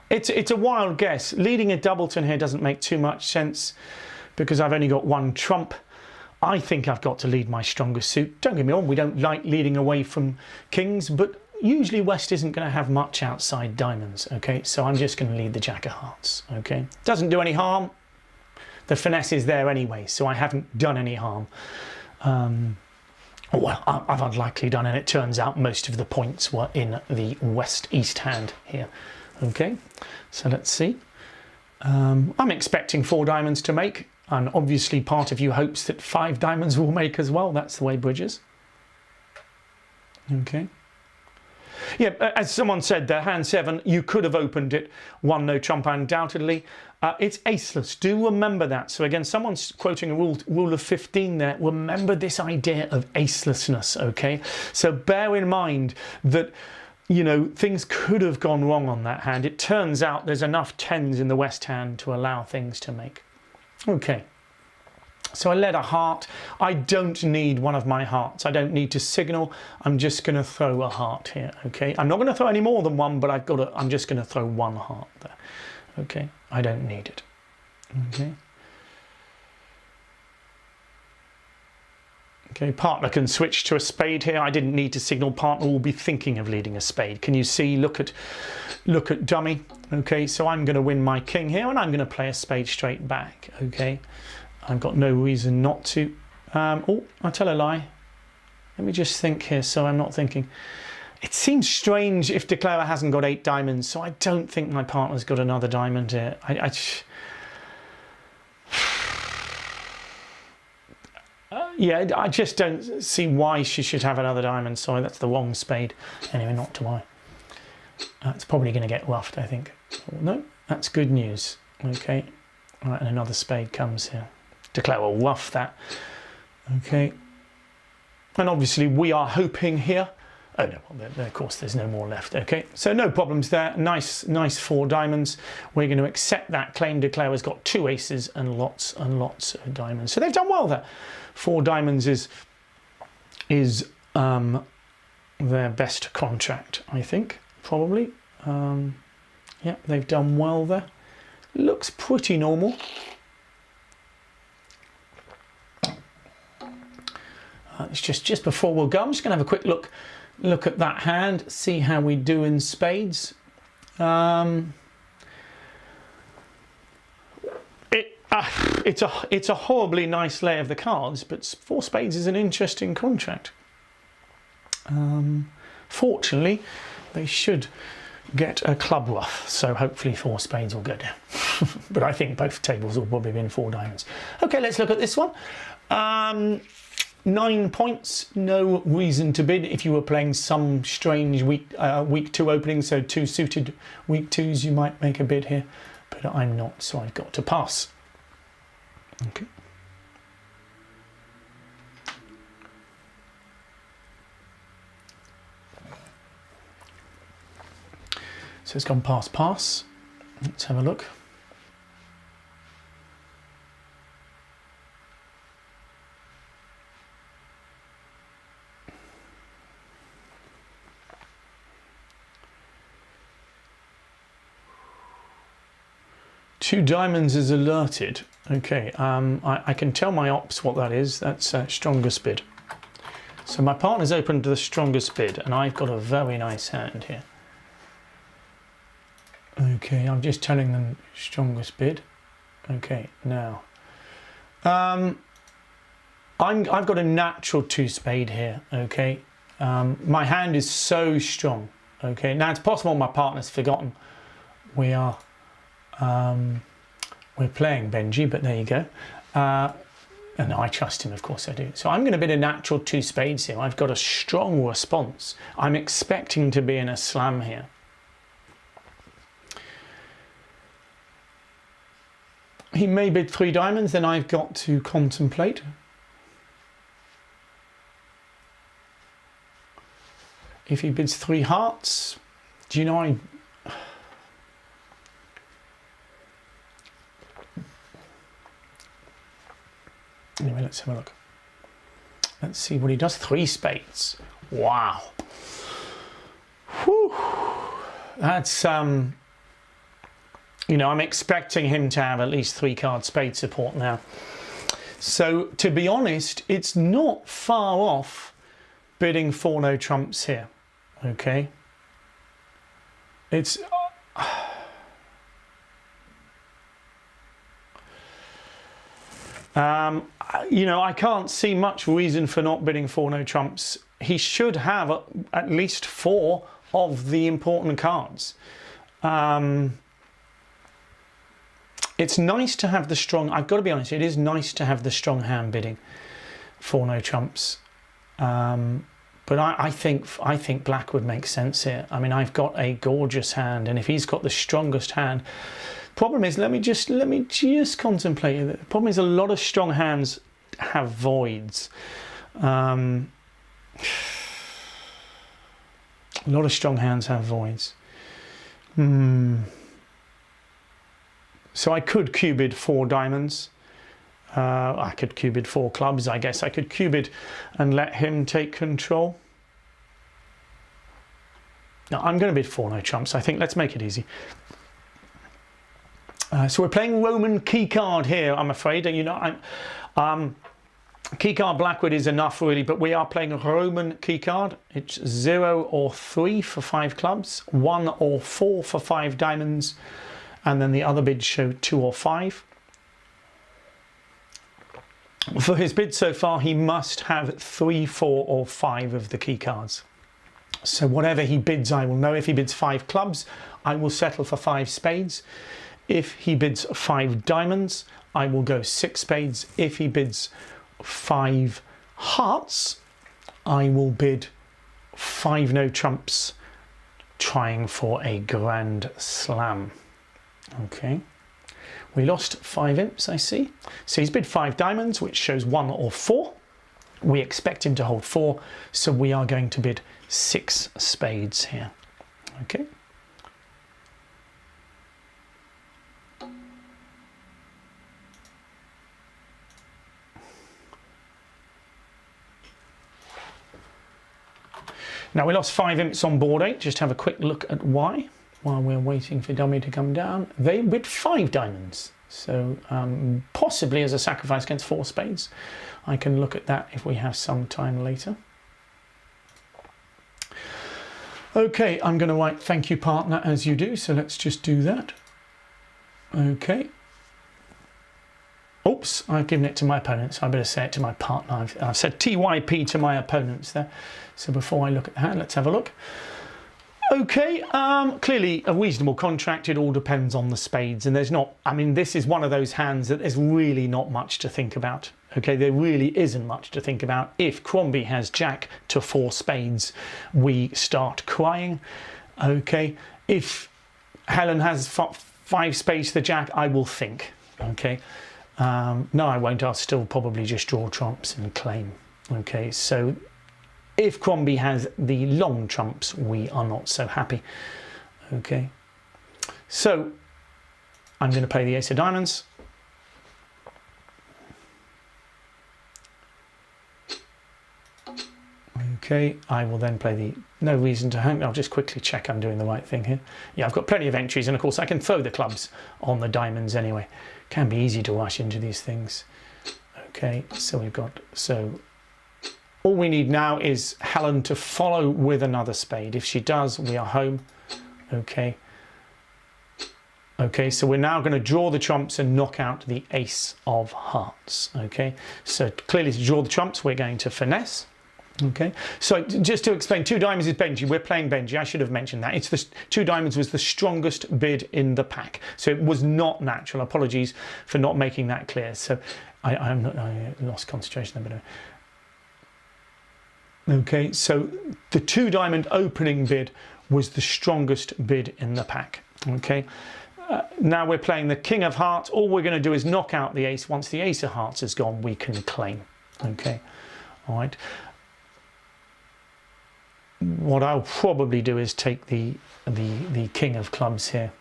Speaker 1: It's a wild guess. Leading a doubleton here doesn't make too much sense because I've only got 1 trump. I think I've got to lead my strongest suit. Don't get me wrong, we don't like leading away from kings, but usually West isn't going to have much outside diamonds, okay? So I'm just going to lead the jack of hearts, okay? Doesn't do any harm. The finesse is there anyway, so I haven't done any harm. Well, I've unlikely done, and it turns out most of the points were in the West-East hand here. Okay, so let's see. I'm expecting 4 diamonds to make, and obviously part of you hopes that 5 diamonds will make as well. That's the way bridge is. Okay. Yeah, as someone said there, hand 7, you could have opened it 1 no trump undoubtedly. It's aceless. Do remember that. So again, someone's quoting a rule of 15 there. Remember this idea of acelessness, okay? So bear in mind that, things could have gone wrong on that hand. It turns out there's enough 10s in the West hand to allow things to make. Okay. So I led a heart. I don't need one of my hearts. I don't need to signal. I'm just going to throw a heart here, okay? I'm not going to throw any more than 1, but I'm just going to throw 1 heart there, okay? I don't need it, okay? Okay, partner can switch to a spade here. I didn't need to signal. Partner will be thinking of leading a spade. Can you see? Look at dummy. Okay, so I'm going to win my king here, and I'm going to play a spade straight back, okay? I've got no reason not to. I'll tell a lie. Let me just think here so I'm not thinking. It seems strange if Declarer hasn't got 8 diamonds, so I don't think my partner's got another diamond here. I just don't see why she should have another diamond. Sorry, that's the wrong spade. Anyway, not to why. It's probably going to get roughed, I think. No, that's good news. Okay, all right, and another spade comes here. Declare will rough that. Okay, and obviously we are hoping here. Oh no, well, of course there's no more left. Okay, so no problems there. Nice 4 diamonds. We're going to accept that claim. Declare has got 2 aces and lots of diamonds. So they've done well there. 4 diamonds is their best contract, I think, probably. Yeah, they've done well there. Looks pretty normal. It's just before we'll go. I'm just going to have a quick look at that hand, see how we do in spades. It's a horribly nice lay of the cards, but 4 spades is an interesting contract. Fortunately, they should get a club ruff, so hopefully 4 spades will go down. But I think both tables will probably be in 4 diamonds. Okay, let's look at this one. 9 points, no reason to bid. If you were playing some strange week 2 opening, so 2 suited week 2s, you might make a bid here, but I'm not, so I've got to pass. Okay. So it's gone pass. Let's have a look. Two diamonds is alerted. Okay, I can tell my ops what that is. That's strongest bid. So my partner's opened to the strongest bid, and I've got a very nice hand here. Okay, I'm just telling them strongest bid. Okay, now I've got a natural 2 spade here. Okay, my hand is so strong. Okay, now it's possible my partner's forgotten we're playing Benji, but there you go. And I trust him, of course I do. So I'm going to bid a natural 2 spades here. I've got a strong response. I'm expecting to be in a slam here. He may bid 3 diamonds, then I've got to contemplate. If he bids 3 hearts, do you know Anyway, let's have a look. Let's see what he does. 3 spades. Wow. Whew. That's you know, I'm expecting him to have at least 3 card spade support now. So to be honest, it's not far off bidding 4 no trumps here. Okay. It's you know, I can't see much reason for not bidding 4 no trumps. He should have at least 4 of the important cards. It's nice to have the strong, I've got to be honest, it is nice to have the strong hand bidding 4 no trumps. But I think black would make sense here. I mean, I've got a gorgeous hand, and if he's got the strongest hand, problem is, let me just contemplate it. The problem is a lot of strong hands have voids. A lot of strong hands have voids. So I could cubid 4 diamonds. I could cubid 4 clubs. I guess I could cubid and let him take control. No, I'm going to bid 4 no trumps. I think let's make it easy. So we're playing Roman keycard here, I'm afraid. You know, keycard Blackwood is enough really, but we are playing a Roman keycard. It's 0 or 3 for 5 clubs, 1 or 4 for 5 diamonds, and then the other bids show 2 or 5. For his bid so far, he must have 3, 4 or 5 of the keycards. So whatever he bids, I will know. If he bids 5 clubs, I will settle for 5 spades. If he bids 5 diamonds, I will go 6 spades. If he bids 5 hearts, I will bid 5 no trumps, trying for a grand slam. Okay. We lost 5 imps, I see. So he's bid 5 diamonds, which shows 1 or 4. We expect him to hold 4, so we are going to bid 6 spades here. Okay. Now we lost 5 imps on board 8. Just have a quick look at why while we're waiting for dummy to come down. They bid 5 diamonds, so possibly as a sacrifice against 4 spades. I can look at that if we have some time later. Okay, I'm going to write thank you partner as you do, so let's just do that. Okay. Oops, I've given it to my opponents. I better say it to my partner. I've said TYP to my opponents there. So before I look at the hand, let's have a look. Okay, clearly a reasonable contract. It all depends on the spades, and there's not, I mean, this is one of those hands that there's really not much to think about. Okay, there really isn't much to think about. If Crombie has jack to 4 spades, we start crying. Okay, if Helen has 5 spades to jack, I will think. Okay, no, I won't. I'll still probably just draw trumps and claim. Okay, so if Crombie has the long trumps, we are not so happy. Okay, so I'm going to play the ace of diamonds. Okay, I will then play the, no reason to hang, I'll just quickly check I'm doing the right thing here. Yeah, I've got plenty of entries, and of course I can throw the clubs on the diamonds anyway. Can be easy to rush into these things. Okay, so we've got, so all we need now is Helen to follow with another spade. If she does, we are home. Okay. Okay, so we're now going to draw the trumps and knock out the ace of hearts. Okay, so clearly to draw the trumps, we're going to finesse. Okay, so just to explain, 2 diamonds is Benji. We're playing Benji. I should have mentioned that. It's the 2 diamonds was the strongest bid in the pack, so it was not natural. Apologies for not making that clear. So I lost concentration a bit. Okay, so the 2 diamond opening bid was the strongest bid in the pack. Okay, now we're playing the king of hearts. All we're going to do is knock out the ace. Once the ace of hearts is gone, we can claim. Okay, all right. What I'll probably do is take the king of clubs here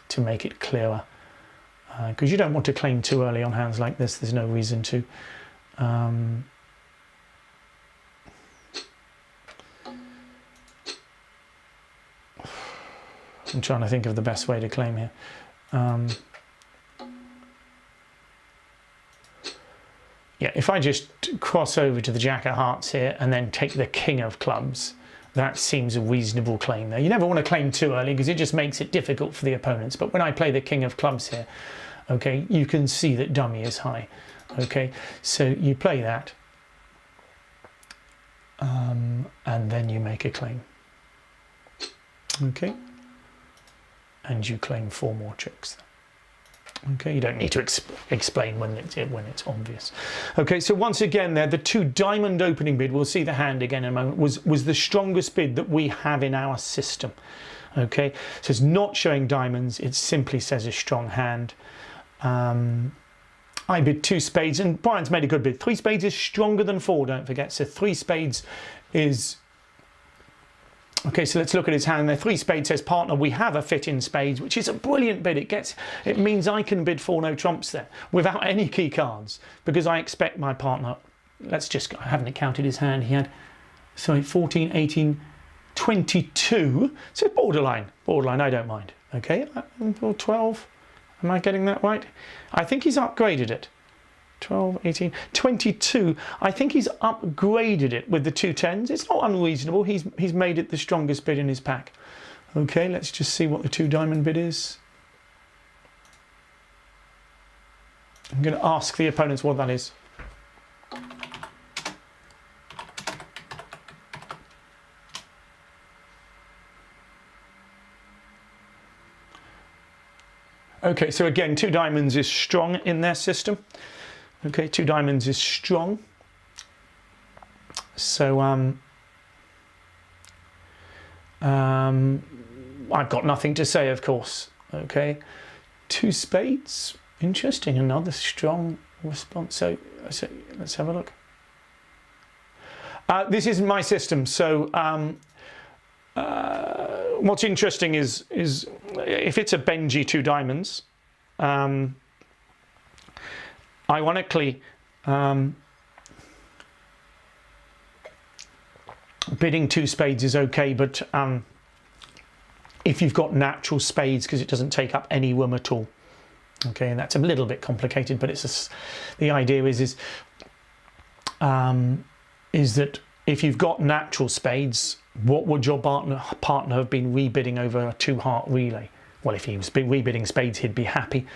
Speaker 1: to make it clearer, because you don't want to claim too early on hands like this. There's no reason to. I'm trying to think of the best way to claim here. Yeah, if I just cross over to the jack of hearts here and then take the king of clubs, that seems a reasonable claim there. You never want to claim too early because it just makes it difficult for the opponents. But when I play the king of clubs here, okay, you can see that dummy is high. Okay, so you play that, and then you make a claim. Okay, and you claim 4 more tricks. Okay, you don't need to explain when it's obvious. Okay, so once again there, the 2 diamond opening bid, we'll see the hand again in a moment, was the strongest bid that we have in our system. Okay, so it's not showing diamonds, it simply says a strong hand. I bid 2 spades, and Brian's made a good bid. 3 spades is stronger than 4, don't forget, so 3 spades is... Okay, so let's look at his hand there. 3 spades says, partner, we have a fit in spades, which is a brilliant bid. It means I can bid 4 no trumps there without any key cards, because I expect my partner, let's just, I haven't counted his hand, he had, sorry, 14, 18, 22, so borderline, I don't mind. Okay, 12, am I getting that right? I think he's upgraded it. 12, 18, 22. I think he's upgraded it with the 2 10s. It's not unreasonable. He's made it the strongest bid in his pack. Okay, let's just see what the 2 diamond bid is. I'm going to ask the opponents what that is. Okay, so again, 2 diamonds is strong in their system. Okay, 2 diamonds is strong. So I've got nothing to say, of course. Okay, 2 spades, interesting, another strong response. So let's have a look. This isn't my system, so what's interesting is if it's a Benji 2 diamonds, ironically, bidding 2 spades is okay, but if you've got natural spades, because it doesn't take up any room at all, okay, and that's a little bit complicated, but it's the idea is that if you've got natural spades, what would your partner have been rebidding over a 2-heart relay? Well, if he was rebidding spades, he'd be happy.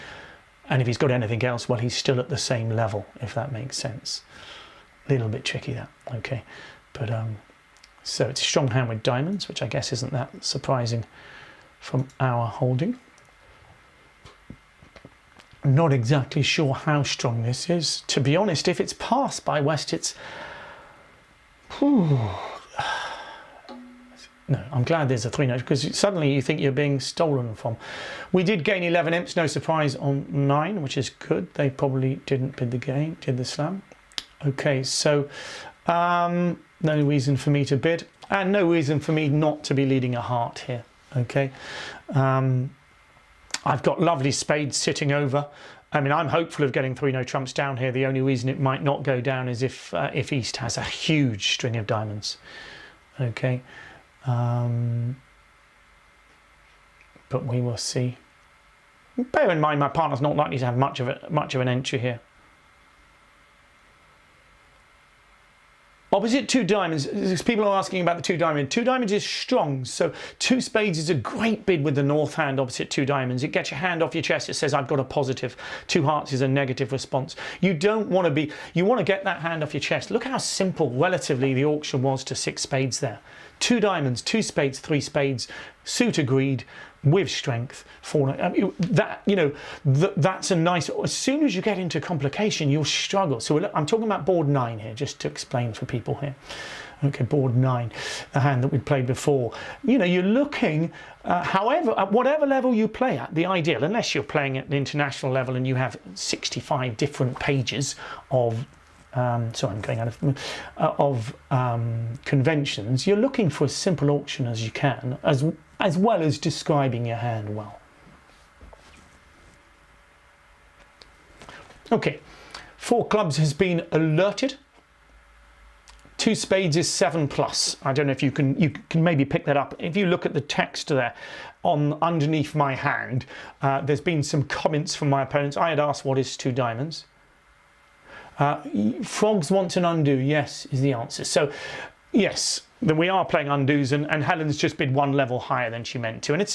Speaker 1: And if he's got anything else, well, he's still at the same level, if that makes sense. A little bit tricky, that, okay. But, so it's a strong hand with diamonds, which I guess isn't that surprising from our holding. I'm not exactly sure how strong this is. To be honest, if it's passed by West, it's... No, I'm glad there's a 3-note, because suddenly you think you're being stolen from. We did gain 11 imps, no surprise, on 9, which is good. They probably didn't bid the game, did the slam. Okay, so no reason for me to bid, and no reason for me not to be leading a heart here. Okay, I've got lovely spades sitting over. I mean, I'm hopeful of getting 3-no trumps down here. The only reason it might not go down is if East has a huge string of diamonds. Okay. But we will see. Bear in mind, my partner's not likely to have much of an entry here. Opposite 2 diamonds. People are asking about the 2 diamonds. 2 diamonds is strong, so 2 spades is a great bid with the north hand opposite 2 diamonds. It gets your hand off your chest. It says, I've got a positive. 2 hearts is a negative response. You don't want to be, you want to get that hand off your chest. Look how simple, relatively, the auction was to 6 spades there. 2 diamonds, 2 spades, 3 spades, suit agreed, with strength. 4, I mean, that, you know, that's a nice. As soon as you get into complication, you'll struggle. So I'm talking about board 9 here, just to explain for people here. Okay, board 9, the hand that we played before. You know, you're looking, however, at whatever level you play at, the ideal, unless you're playing at the international level and you have 65 different pages of. So I'm going out of conventions. You're looking for as simple auction as you can, as well as describing your hand well. Okay, 4 clubs has been alerted. 2 spades is 7+. I don't know if you can maybe pick that up. If you look at the text there on underneath my hand, there's been some comments from my opponents. I had asked what is 2 diamonds. Frogs want an undo, yes, is the answer. So, yes, then we are playing undos, and Helen's just bid 1 level higher than she meant to. And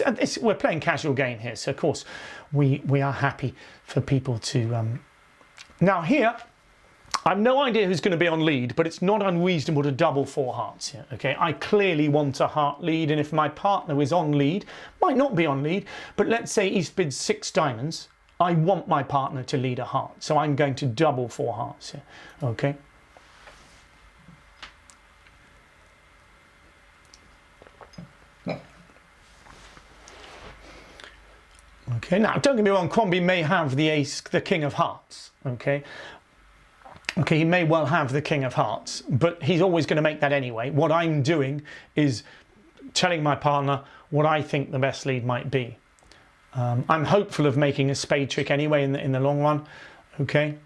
Speaker 1: we're playing casual game here, so of course we are happy for people to... Now here, I have no idea who's going to be on lead, but it's not unreasonable to double 4 hearts here, okay? I clearly want a heart lead, and if my partner is on lead, might not be on lead, but let's say East bids 6 diamonds, I want my partner to lead a heart, so I'm going to double 4 hearts here, okay? Okay, now don't get me wrong, Crombie may have the ace, the king of hearts, okay? Okay, he may well have the king of hearts, but he's always going to make that anyway. What I'm doing is telling my partner what I think the best lead might be. I'm hopeful of making a spade trick anyway in the long run, okay?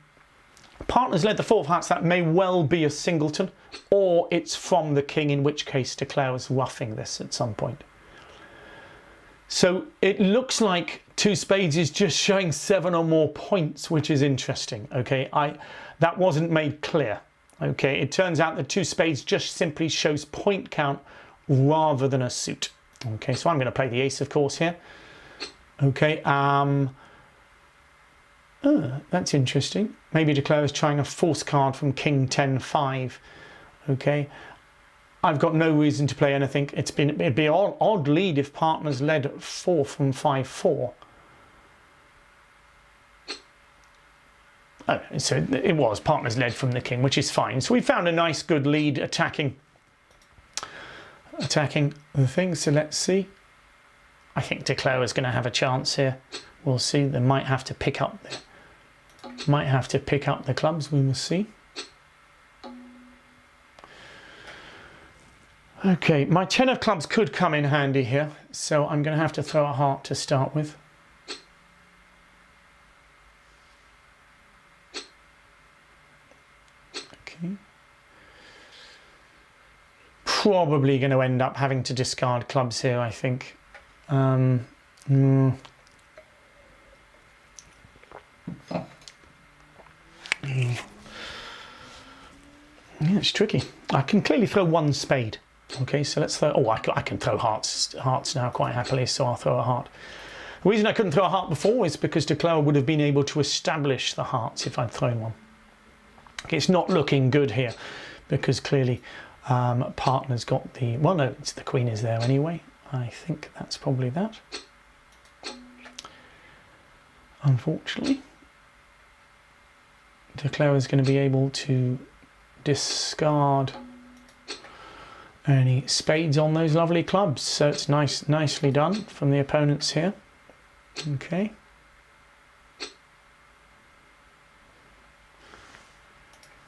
Speaker 1: Partner's led the 4 of hearts, that may well be a singleton, or it's from the king, in which case Declare is roughing this at some point. So it looks like 2 spades is just showing 7 or more points, which is interesting, okay? That wasn't made clear, okay? It turns out that 2 spades just simply shows point count rather than a suit. Okay, so I'm going to play the ace, of course, here. Okay, that's interesting. Maybe Declare is trying a force card from King 10-5. Okay, I've got no reason to play anything. It'd be an odd lead if partners led 4 from 5-4. Oh, so it was partners led from the king, which is fine. So we found a nice good lead attacking the thing. So let's see. I think Declare is going to have a chance here. We'll see. They might have to pick up the clubs. We will see. Okay, my 10 of clubs could come in handy here, so I'm going to have to throw a heart to start with. Okay. Probably going to end up having to discard clubs here, I think. Yeah, it's tricky. I can clearly throw one spade. Okay, so let's throw. Oh, I can throw hearts now quite happily, so I'll throw a heart. The reason I couldn't throw a heart before is because De Clara would have been able to establish the hearts if I'd thrown one. Okay, it's not looking good here because clearly partner's got the. Well, no, it's the queen is there anyway. I think that's probably that. Unfortunately, De Clara's going to be able to discard any spades on those lovely clubs, so it's nicely done from the opponents here. Okay.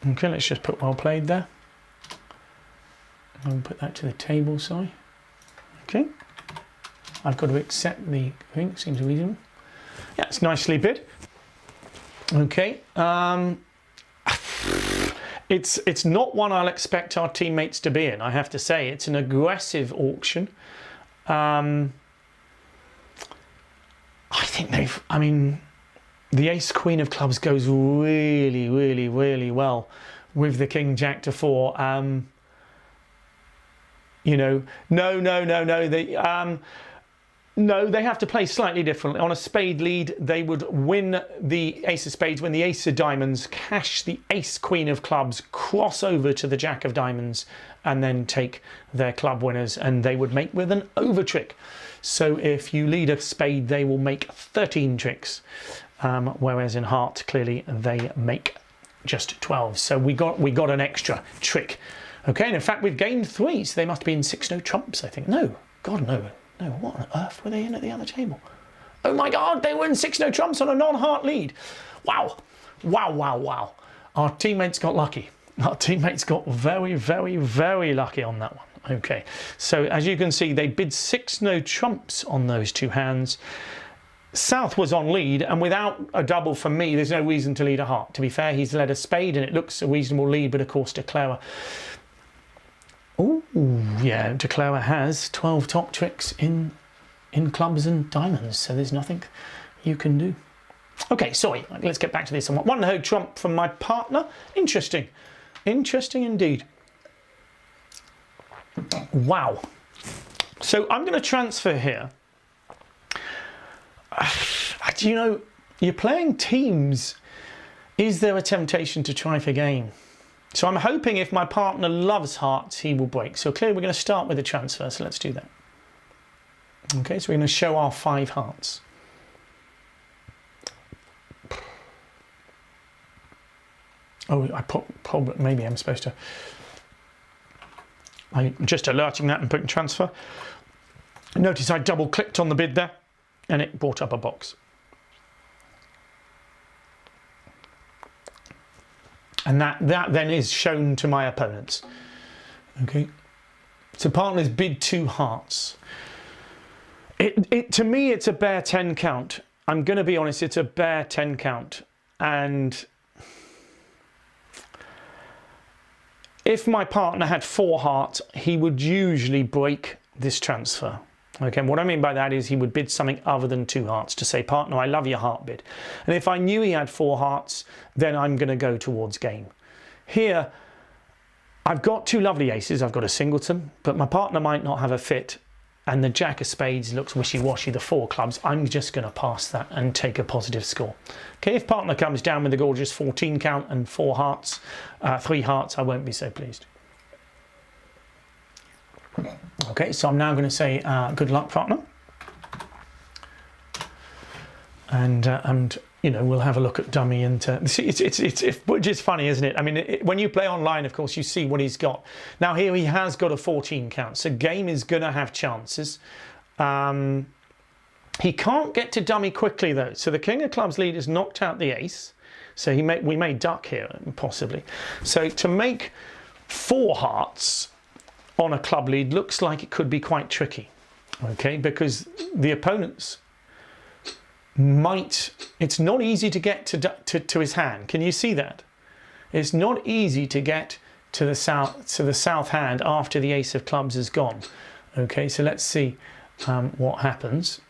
Speaker 1: Okay, let's just put well played there. I'll put that to the table, sorry. Okay. I've got to accept the thing, seems reasonable. Yeah, it's nicely bid. Okay. It's not one I'll expect our teammates to be in, I have to say. It's an aggressive auction. I think the ace queen of clubs goes really, really, really well with the king jack to 4. You know, no, they have to play slightly differently. On a spade lead, they would win the ace of spades, win the ace of diamonds, cash the ace queen of clubs, cross over to the jack of diamonds, and then take their club winners, and they would make with an over trick. So if you lead a spade, they will make 13 tricks, whereas in heart, clearly they make just 12. So we got an extra trick. Okay, and in fact, we've gained 3, so they must be in 6-no trumps, I think. No, God, no. No, what on earth were they in at the other table? Oh my God, they were in 6-no trumps on a non-heart lead. Wow, wow, wow, wow. Our teammates got lucky. Our teammates got very, very, very lucky on that one. Okay, so as you can see, they bid 6-no trumps on those 2 hands. South was on lead, and without a double from me, there's no reason to lead a heart. To be fair, he's led a spade, and it looks a reasonable lead, but of course, De Clara. Oh, yeah, De Clara has 12 top tricks in clubs and diamonds, so there's nothing you can do. Okay, sorry, let's get back to this. 1-no trump from my partner. Interesting. Interesting indeed. Wow. So I'm going to transfer here. Do you know, you're playing teams. Is there a temptation to try for game? So I'm hoping if my partner loves hearts, he will break. So clearly we're going to start with a transfer, so let's do that. Okay, so we're going to show our 5 hearts. Oh, probably, maybe I'm supposed to. I'm just alerting that and putting transfer. Notice I double clicked on the bid there and it brought up a box. And that then is shown to my opponents. Okay. So partners bid 2 hearts. To me, it's a bare 10 count. I'm going to be honest, it's a bare 10 count. And if my partner had 4 hearts, he would usually break this transfer. Okay, and what I mean by that is he would bid something other than 2 hearts to say, partner, I love your heart bid. And if I knew he had 4 hearts, then I'm going to go towards game. Here, I've got 2 lovely aces. I've got a singleton, but my partner might not have a fit. And the jack of spades looks wishy-washy, the 4 clubs. I'm just going to pass that and take a positive score. Okay, if partner comes down with a gorgeous 14 count and 4 hearts, 3 hearts, I won't be so pleased. Okay, so I'm now going to say good luck, partner, and you know, we'll have a look at dummy and which is funny, isn't it? I mean, when you play online, of course, you see what he's got. Now here he has got a 14 count, so game is going to have chances. He can't get to dummy quickly though, so the king of clubs lead has knocked out the ace, so we may duck here possibly. So to make 4 hearts. on a club lead looks like it could be quite tricky, okay, because the opponents might, it's not easy to get to his hand. Can you see that? It's not easy to get to the south hand after the ace of clubs is gone. Okay, so let's see what happens.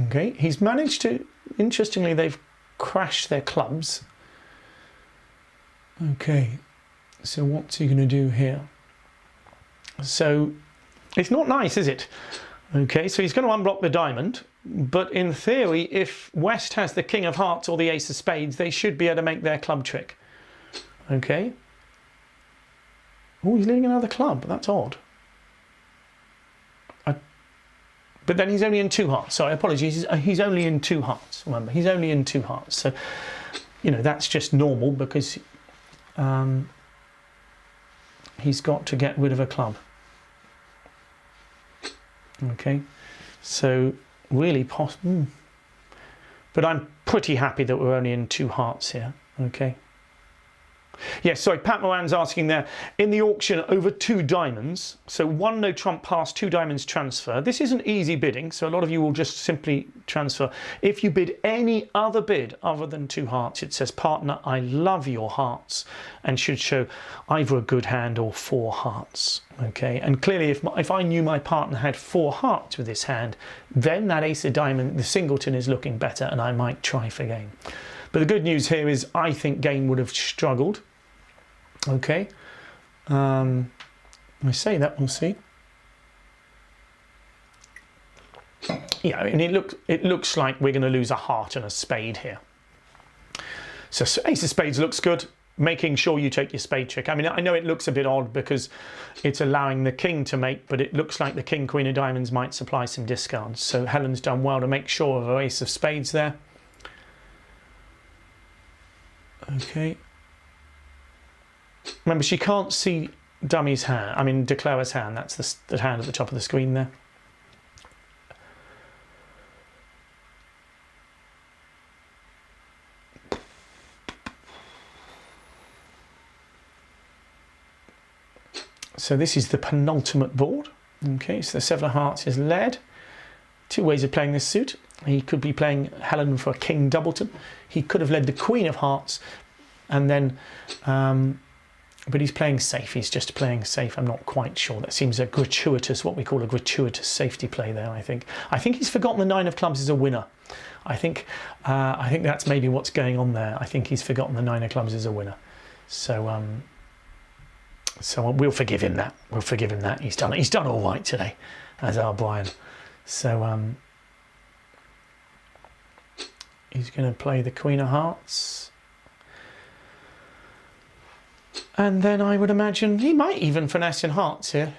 Speaker 1: Okay, he's managed to, interestingly, they've crashed their clubs. Okay, so what's he going to do here? So it's not nice, is it? Okay, so he's going to unblock the diamond, but in theory, if West has the king of hearts or the ace of spades, they should be able to make their club trick. Okay. Oh, he's leading another club. That's odd. But then he's only in 2 hearts. Sorry, apologies. He's only in 2 hearts. Remember, he's only in 2 hearts. So, you know, that's just normal because he's got to get rid of a club. Okay, so really possible. But I'm pretty happy that we're only in 2 hearts here. Okay. Yes, sorry, Pat Moran's asking there, in the auction over 2 diamonds, so 1 no trump pass, 2 diamonds transfer. This isn't easy bidding, so a lot of you will just simply transfer. If you bid any other bid other than 2 hearts, it says, partner, I love your hearts, and should show either a good hand or 4 hearts. Okay, and clearly if I knew my partner had 4 hearts with this hand, then that ace of diamond, the singleton, is looking better, and I might try for game. But the good news here is I think game would have struggled. Okay, I say that, we'll see. Yeah, and it looks like we're going to lose a heart and a spade here. So ace of spades looks good, making sure you take your spade trick. I mean, I know it looks a bit odd because it's allowing the king to make, but it looks like the king, queen of diamonds might supply some discards. So Helen's done well to make sure of her ace of spades there. Okay. Remember, she can't see dummy's hand, I mean declarer's hand, that's the hand at the top of the screen there. So this is the penultimate board. Okay, so the 7 of hearts is led. 2 ways of playing this suit. He could be playing Helen for a king doubleton. He could have led the queen of hearts and then but he's playing safe. He's just playing safe. I'm not quite sure. That seems a gratuitous, what we call a gratuitous safety play there, I think. I think he's forgotten the 9 of clubs is a winner. I think that's maybe what's going on there. I think he's forgotten the 9 of clubs is a winner. So so we'll forgive him that. We'll forgive him that. He's done all right today, as our Brian. So he's going to play the queen of hearts. And then I would imagine he might even finesse in hearts here.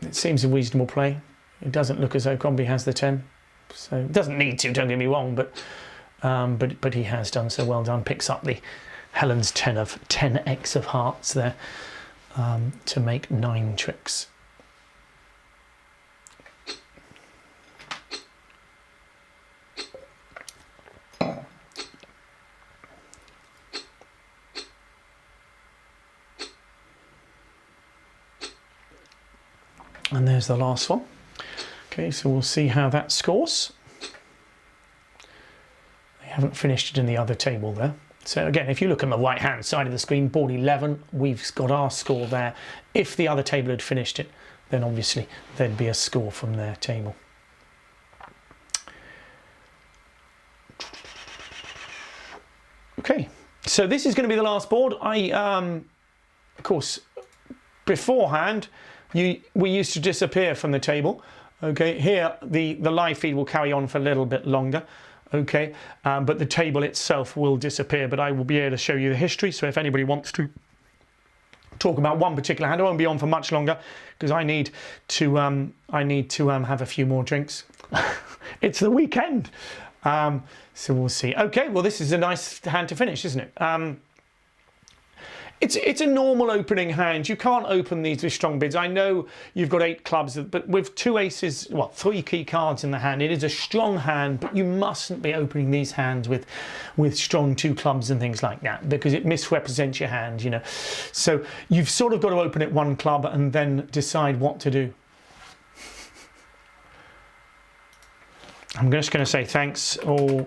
Speaker 1: It seems a reasonable play. It doesn't look as though Crombie has the 10. So it doesn't need to, don't get me wrong, but he has done, so well done. Picks up the Helen's 10x of hearts there to make 9 tricks. And there's the last one. Okay, so we'll see how that scores. They haven't finished it in the other table there. So again, if you look on the right hand side of the screen, board 11, we've got our score there. If the other table had finished it, then obviously there'd be a score from their table. Okay, so this is going to be the last board. Of course, beforehand, we used to disappear from the table. Okay, here the live feed will carry on for a little bit longer. Okay, but the table itself will disappear, but I will be able to show you the history. So if anybody wants to talk about one particular hand, I won't be on for much longer because I need to have a few more drinks. It's the weekend, so we'll see. Okay, well this is a nice hand to finish, isn't it? it's a normal opening hand. You can't open these with strong bids. I know you've got 8 clubs, but with 2 aces, well, 3 key cards in the hand, it is a strong hand, but you mustn't be opening these hands with strong 2 clubs and things like that, because it misrepresents your hand, you know. So you've sort of got to open it 1 club and then decide what to do. I'm just going to say thanks all.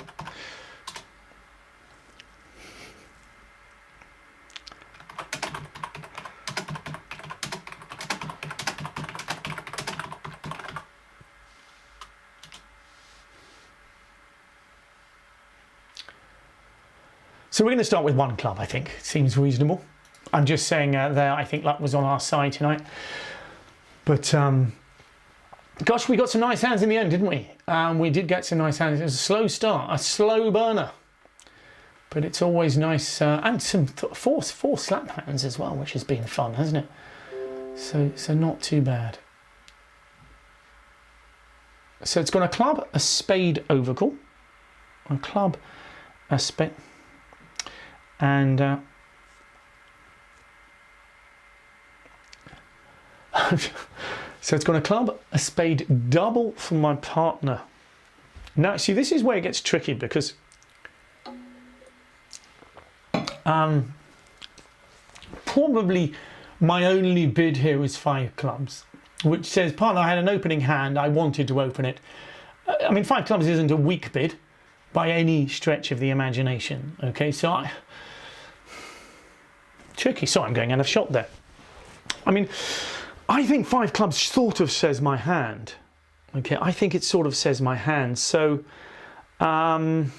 Speaker 1: So we're going to start with 1 club, I think. Seems reasonable. I'm just saying there, I think luck was on our side tonight. But, gosh, we got some nice hands in the end, didn't we? We did get some nice hands. It was a slow start, a slow burner. But it's always nice. And some four slap hands as well, which has been fun, hasn't it? So not too bad. So it's got a club, a spade overcall. A club, a spade. And so it's got a club, a spade double for my partner. Now, see, this is where it gets tricky, because probably my only bid here is 5 clubs, which says, partner, I had an opening hand, I wanted to open it. I mean, 5 clubs isn't a weak bid by any stretch of the imagination. Okay, so tricky. So I'm going out of shot there. I mean, I think 5 clubs sort of says my hand. Okay, I think it sort of says my hand. So the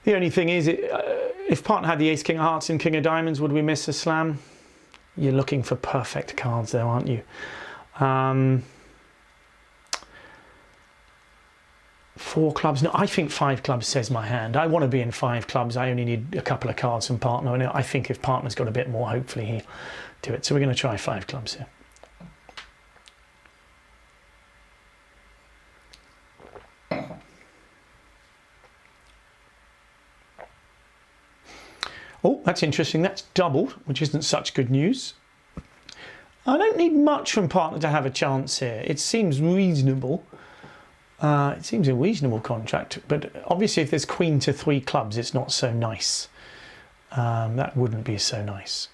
Speaker 1: only thing is, if partner had the ace, king of hearts and king of diamonds, would we miss a slam? You're looking for perfect cards there, aren't you? 4 clubs. No, I think 5 clubs says my hand. I want to be in 5 clubs. I only need a couple of cards from partner, and I think if partner's got a bit more, hopefully he'll do it. So we're going to try 5 clubs here. Oh, that's interesting. That's doubled, which isn't such good news. I don't need much from partner to have a chance here. It seems reasonable. It seems a reasonable contract, but obviously if there's queen to 3 clubs, it's not so nice. That wouldn't be so nice.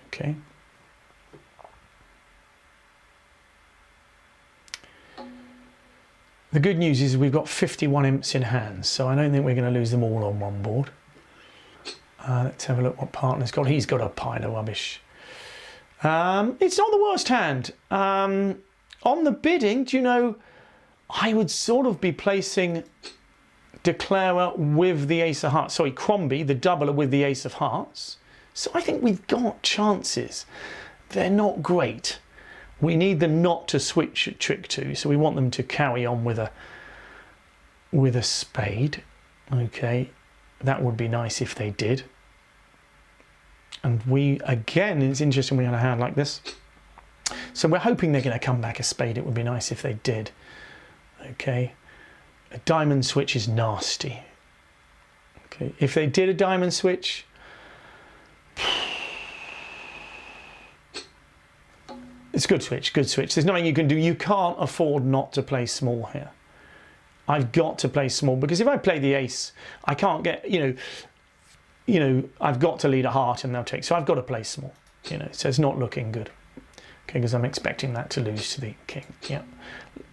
Speaker 1: Okay. The good news is we've got 51 imps in hand, so I don't think we're going to lose them all on one board. Let's have a look what partner's got. He's got a pile of rubbish. It's not the worst hand. On the bidding, do you know, I would sort of be placing Declarer with the ace of hearts. Sorry, Crombie, the doubler with the ace of hearts. So I think we've got chances. They're not great. We need them not to switch at trick 2, so we want them to carry on with a spade. Okay, that would be nice if they did. And we, again, it's interesting we had a hand like this. So we're hoping they're going to come back a spade. It would be nice if they did. Okay, a diamond switch is nasty. Okay, if they did a diamond switch, it's good switch, good switch. There's nothing you can do. You can't afford not to play small here. I've got to play small, because if I play the ace, I can't get, I've got to lead a heart and they'll take. So I've got to play small, so it's not looking good. Okay, because I'm expecting that to lose to the king. Yeah.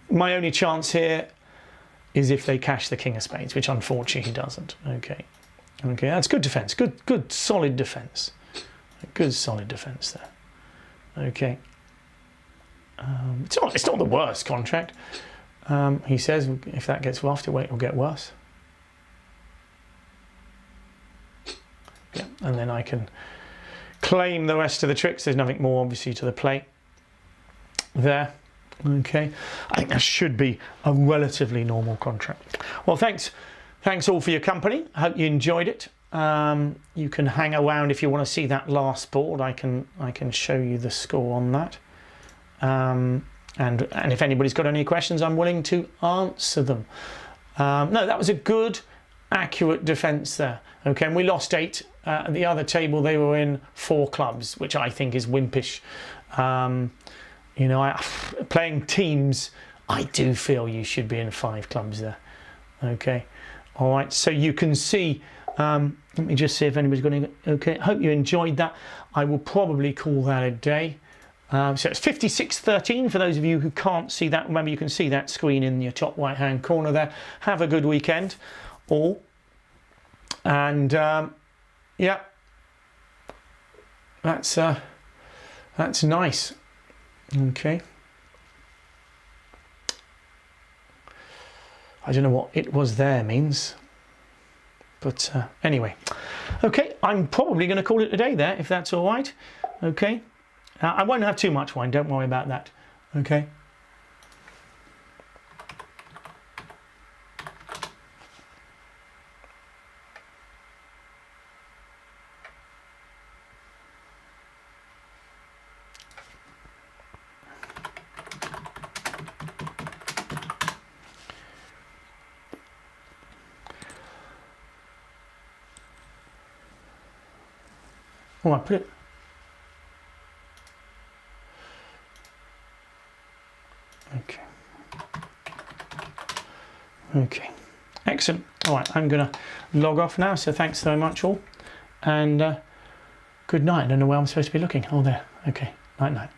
Speaker 1: My only chance here is if they cash the king of spades, which unfortunately he doesn't. Okay, that's good defense. Good, solid defense. Good, solid defense there. Okay, it's not the worst contract. He says if that gets roughed, it will get worse. Yeah, and then I can claim the rest of the tricks. There's nothing more, obviously, to the play there. Okay, I think that should be a relatively normal contract. Well, thanks all for your company. I hope you enjoyed it. You can hang around if you want to see that last board. I can show you the score on that. And if anybody's got any questions, I'm willing to answer them. No, that was a good, accurate defence there. Okay, and we lost 8. at the other table they were in 4 clubs, which I think is wimpish. You know, playing teams, I do feel you should be in 5 clubs there. Okay, all right, so you can see, let me just see if anybody's got any. Okay, hope you enjoyed that. I will probably call that a day. So it's 56-13 for those of you who can't see that. Remember, you can see that screen in your top right hand corner there. Have a good weekend all, and yeah, that's nice. Okay, I don't know what "it was there" means, but anyway, okay, I'm probably going to call it a day there, if that's all right. Okay, I won't have too much wine, don't worry about that. Okay. Oh, I put it. Okay. Okay. Excellent. All right, I'm going to log off now. So thanks very much all, and good night. I don't know where I'm supposed to be looking. Oh, there. Okay. Night, night.